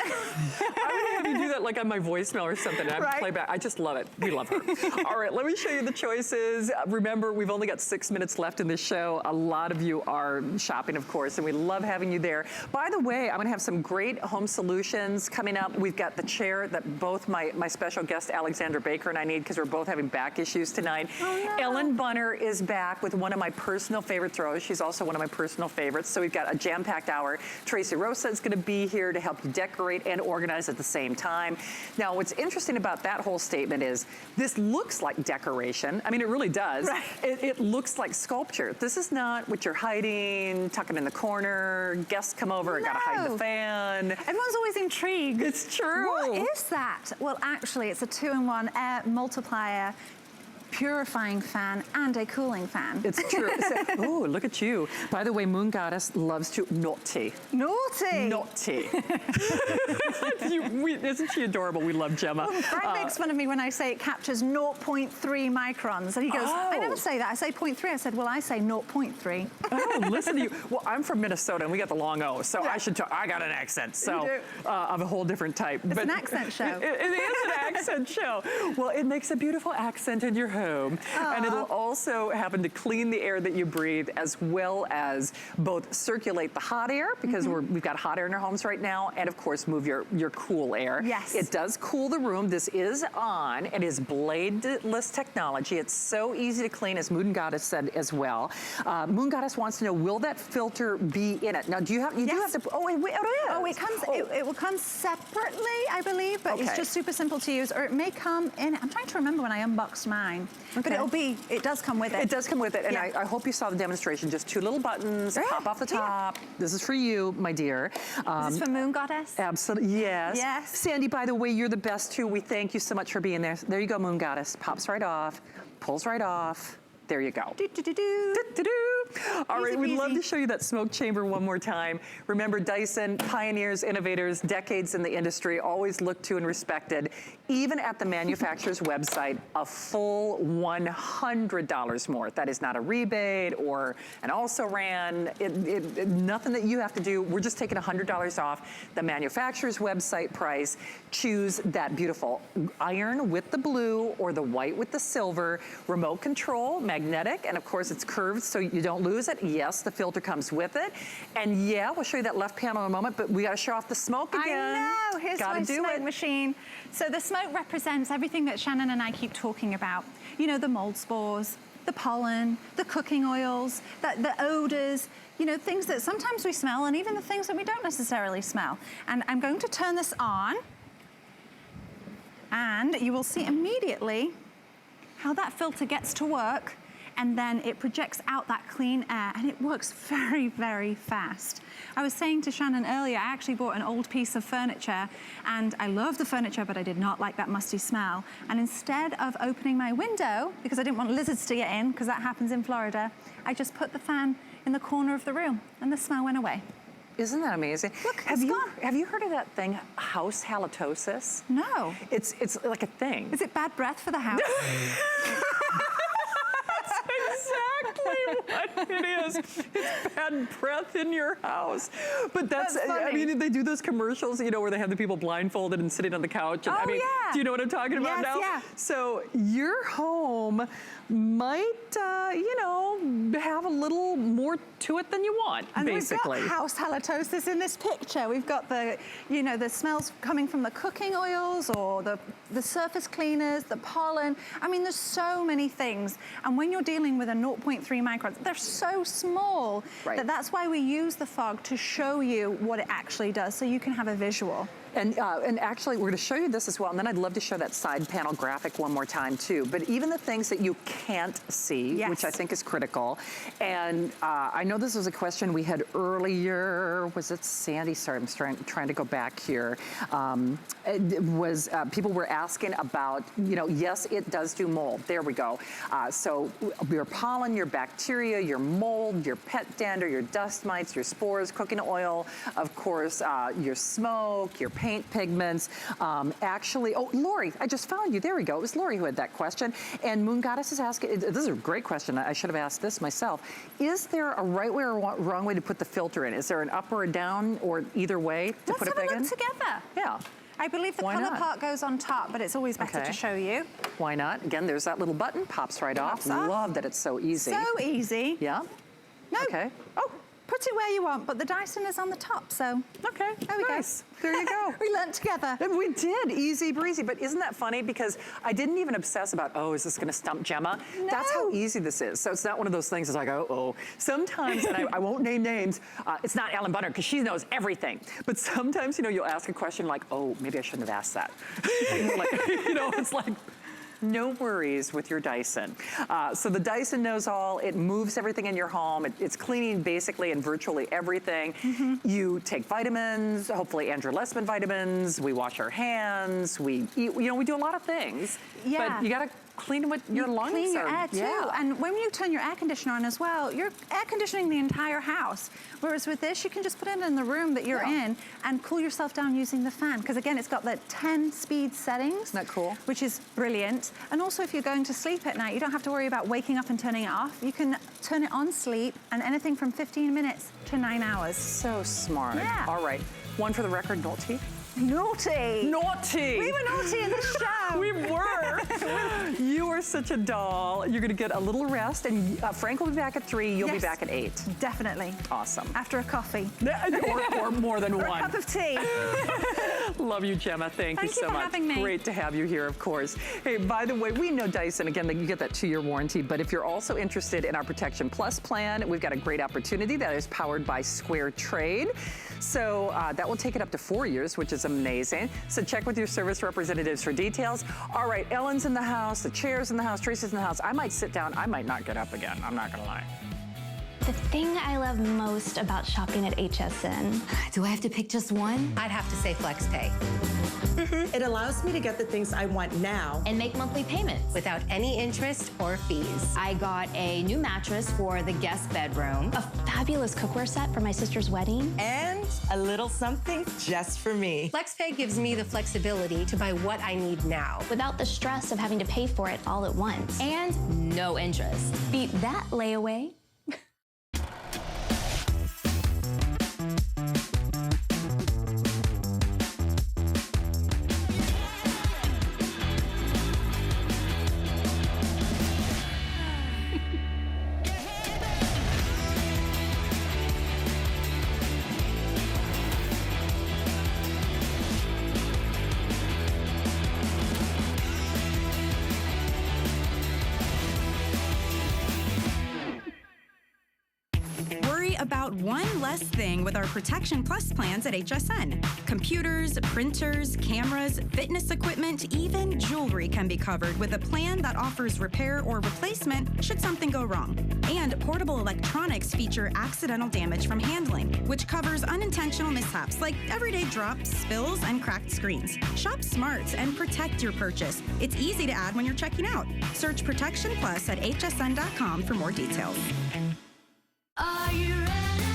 Speaker 1: I would have you do that like on my voicemail or something. And I'd play back. I just love it. We love her. All right, let me show you the choices. Remember, we've only got 6 minutes left in this show. A lot of you are shopping, of course, and we love having you there. By the way, I'm going to have some great home solutions coming up. We've got the chair that both my special guest, Alexandra Baker, and I need because we're both having back issues tonight.
Speaker 2: Oh, no.
Speaker 1: Ellen Bunner is back with one of my personal favorite throws. She's also one of my personal favorites. So we've got a jam-packed hour. Tracy Rosa is going to be here to help you decorate and organize at the same time. Now, what's interesting about that whole statement is this looks like decoration. I mean, it really does.
Speaker 2: Right.
Speaker 1: It looks like sculpture. This is not what you're hiding, tucking in the corner, guests come over, gotta hide the fan.
Speaker 2: Everyone's always intrigued.
Speaker 1: It's true.
Speaker 2: What is that? Well, actually, it's a 2-in-1 air multiplier purifying fan and a cooling fan.
Speaker 1: It's true. Oh, look at you. By the way, Moon Goddess loves to naughty.
Speaker 2: Naughty.
Speaker 1: Naughty. Isn't she adorable? We love Gemma.
Speaker 2: Well, Frank makes fun of me when I say it captures 0.3 microns. And he goes, I never say that. I say 0.3. I said, well, I say 0.3.
Speaker 1: Oh, listen to you. Well, I'm from Minnesota, and we got the long O, so I should talk. I got an accent, so of a whole different type.
Speaker 2: It's an accent show.
Speaker 1: It is an accent show. Well, it makes a beautiful accent in your home. And it'll also happen to clean the air that you breathe, as well as both circulate the hot air, because we've got hot air in our homes right now, and of course move your cool air.
Speaker 2: Yes.
Speaker 1: It does cool the room. This is on. It is bladeless technology. It's so easy to clean, as Moon Goddess said as well. Moon Goddess wants to know, will that filter be in it? Now, do you have to? Oh, it is.
Speaker 2: Oh, it comes. It will come separately, I believe, but it's just super simple to use. Or it may come in. I'm trying to remember when I unboxed mine. But it does come with it.
Speaker 1: It does come with it, and I hope you saw the demonstration. Just 2 little buttons, pop off the top. This is for you, my dear.
Speaker 2: This is for Moon Goddess?
Speaker 1: Absolutely, yes.
Speaker 2: Yes.
Speaker 1: Sandy, by the way, you're the best too. We thank you so much for being there. There you go, Moon Goddess. Pops right off, pulls right off. There you go.
Speaker 2: Do, do, do, do.
Speaker 1: Do, do, do. All right, we'd love
Speaker 2: peasy.
Speaker 1: to show you that smoke chamber one more time. Remember, Dyson, pioneers, innovators, decades in the industry, always looked to and respected. Even at the manufacturer's website, a full $100 more. That is not a rebate or an also ran. Nothing that you have to do. We're just taking $100 off the manufacturer's website price. Choose that beautiful iron with the blue or the white with the silver, remote control, magnetic, and of course it's curved so you don't lose it. Yes, the filter comes with it. And yeah, we'll show you that left panel in a moment, but we gotta show off the smoke again.
Speaker 2: I know, here's my smoke machine. So the smoke represents everything that Shannon and I keep talking about. You know, the mold spores, the pollen, the cooking oils, the odors, you know, things that sometimes we smell and even the things that we don't necessarily smell. And I'm going to turn this on and you will see immediately how that filter gets to work, and then it projects out that clean air, and it works very, very fast. I was saying to Shannon earlier, I actually bought an old piece of furniture, and I love the furniture, but I did not like that musty smell. And instead of opening my window, because I didn't want lizards to get in, because that happens in Florida, I just put the fan in the corner of the room, and the smell went away.
Speaker 1: Isn't that amazing?
Speaker 2: Look,
Speaker 1: have you heard of that thing, house halitosis?
Speaker 2: No.
Speaker 1: It's like a thing.
Speaker 2: Is it bad breath for the house?
Speaker 1: Exactly what it is. It's bad breath in your house. But that's I mean, they do those commercials, you know, where they have the people blindfolded and sitting on the couch. And, I mean, do you know what I'm talking about now?
Speaker 2: Yeah.
Speaker 1: So your home might, you know, have a little more to it than you want,
Speaker 2: and
Speaker 1: basically.
Speaker 2: We've got house halitosis in this picture. We've got the, you know, the smells coming from the cooking oils or the surface cleaners, the pollen. I mean, there's so many things. And when you're dealing with a 0.3 microns, they're so small that's why we use the fog to show you what it actually does so you can have a visual.
Speaker 1: And actually, we're going to show you this as well, and then I'd love to show that side panel graphic one more time, too. But even the things that you can't see, which I think is critical, and I know this was a question we had earlier. Was it Sandy? Sorry, I'm trying to go back here. People were asking about, you know, yes, it does do mold. There we go. So your pollen, your bacteria, your mold, your pet dander, your dust mites, your spores, cooking oil, of course, your smoke, your paint pigments. Actually, oh, Lori, I just found you. There we go. It was Lori who had that question. And Moon Goddess is asking, this is a great question. I should have asked this myself. Is there a right way or wrong way to put the filter in? Is there an up or a down or either way to put it back in?
Speaker 2: Let's have a look together.
Speaker 1: Yeah.
Speaker 2: I believe the color part goes on top, but it's always better to show you.
Speaker 1: Why not? Again, there's that little button, pops right off. Love that it's so easy.
Speaker 2: So easy.
Speaker 1: Yeah.
Speaker 2: No.
Speaker 1: Okay.
Speaker 2: Oh, put it where you want, but the Dyson is on the top, so.
Speaker 1: Okay,
Speaker 2: there we go.
Speaker 1: There you go.
Speaker 2: We learned together.
Speaker 1: We did, easy breezy. But isn't that funny? Because I didn't even obsess about, oh, is this gonna stump Gemma?
Speaker 2: No.
Speaker 1: That's how easy this is. So it's not one of those things that's like, oh. Sometimes, and I won't name names, it's not Ellen Bunner because she knows everything. But sometimes, you know, you'll ask a question like, oh, maybe I shouldn't have asked that. Like, you know, it's like, no worries with your Dyson. So the Dyson knows all. It moves everything in your home. It's cleaning basically and virtually everything. You take vitamins, hopefully Andrew Lessman vitamins. We wash our hands. We eat, you know, we do a lot of things.
Speaker 2: Yeah.
Speaker 1: But you gotta clean what your lungs are.
Speaker 2: Clean your air too.
Speaker 1: Yeah.
Speaker 2: And when you turn your air conditioner on as well, you're air conditioning the entire house. Whereas with this, you can just put it in the room that you're in and cool yourself down using the fan. Because again, it's got the 10 speed settings.
Speaker 1: Isn't that cool?
Speaker 2: Which is brilliant. And also if you're going to sleep at night, you don't have to worry about waking up and turning it off. You can turn it on sleep and anything from 15 minutes to 9 hours.
Speaker 1: So smart.
Speaker 2: Yeah.
Speaker 1: All right, one for the record, naughty.
Speaker 2: Naughty.
Speaker 1: Naughty.
Speaker 2: We were naughty in the show.
Speaker 1: We were. You are such a doll. You're going to get a little rest, and Frank will be back at 3. You'll be back at 8.
Speaker 2: Definitely.
Speaker 1: Awesome.
Speaker 2: After a coffee.
Speaker 1: or more than
Speaker 2: or
Speaker 1: one.
Speaker 2: a cup of tea.
Speaker 1: Love you, Gemma. Thank you so much.
Speaker 2: Having me.
Speaker 1: Great to have you here, of course. Hey, by the way, we know Dyson, again, that you get that 2-year warranty, but if you're also interested in our Protection Plus plan, we've got a great opportunity that is powered by Square Trade. So that will take it up to 4 years, which is was amazing. So check with your service representatives for details. All right, Ellen's in the house, the chair's in the house, Tracy's in the house. I might sit down, I might not get up again, I'm not gonna lie.
Speaker 3: The thing I love most about shopping at HSN.
Speaker 4: Do I have to pick just one? I'd have to say FlexPay.
Speaker 5: It allows me to get the things I want now
Speaker 3: And make monthly payments.
Speaker 4: Without any interest or fees.
Speaker 3: I got a new mattress for the guest bedroom, a fabulous cookware set for my sister's wedding.
Speaker 5: and a little something just for me.
Speaker 4: FlexPay gives me the flexibility to buy what I need now.
Speaker 3: Without the stress of having to pay for it all at once. And no interest. Beat that layaway.
Speaker 6: About one less thing with our Protection Plus plans at HSN. Computers, printers, cameras, fitness equipment, even jewelry can be covered with a plan that offers repair or replacement should something go wrong. And portable electronics feature accidental damage from handling, which covers unintentional mishaps like everyday drops, spills, and cracked screens. Shop smart and protect your purchase. It's easy to add when you're checking out. Search Protection Plus at hsn.com for more details.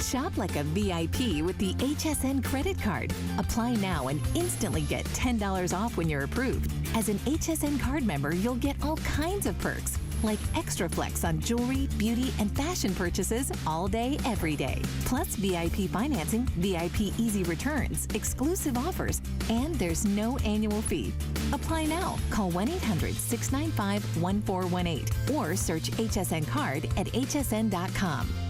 Speaker 7: Shop like a VIP with the HSN credit card. Apply now and instantly get $10 off when you're approved. As an HSN card member, you'll get all kinds of perks, like extra flex on jewelry, beauty, and fashion purchases all day, every day. Plus VIP financing, VIP easy returns, exclusive offers, and there's no annual fee. Apply now. Call 1-800-695-1418 or search HSN card at hsn.com.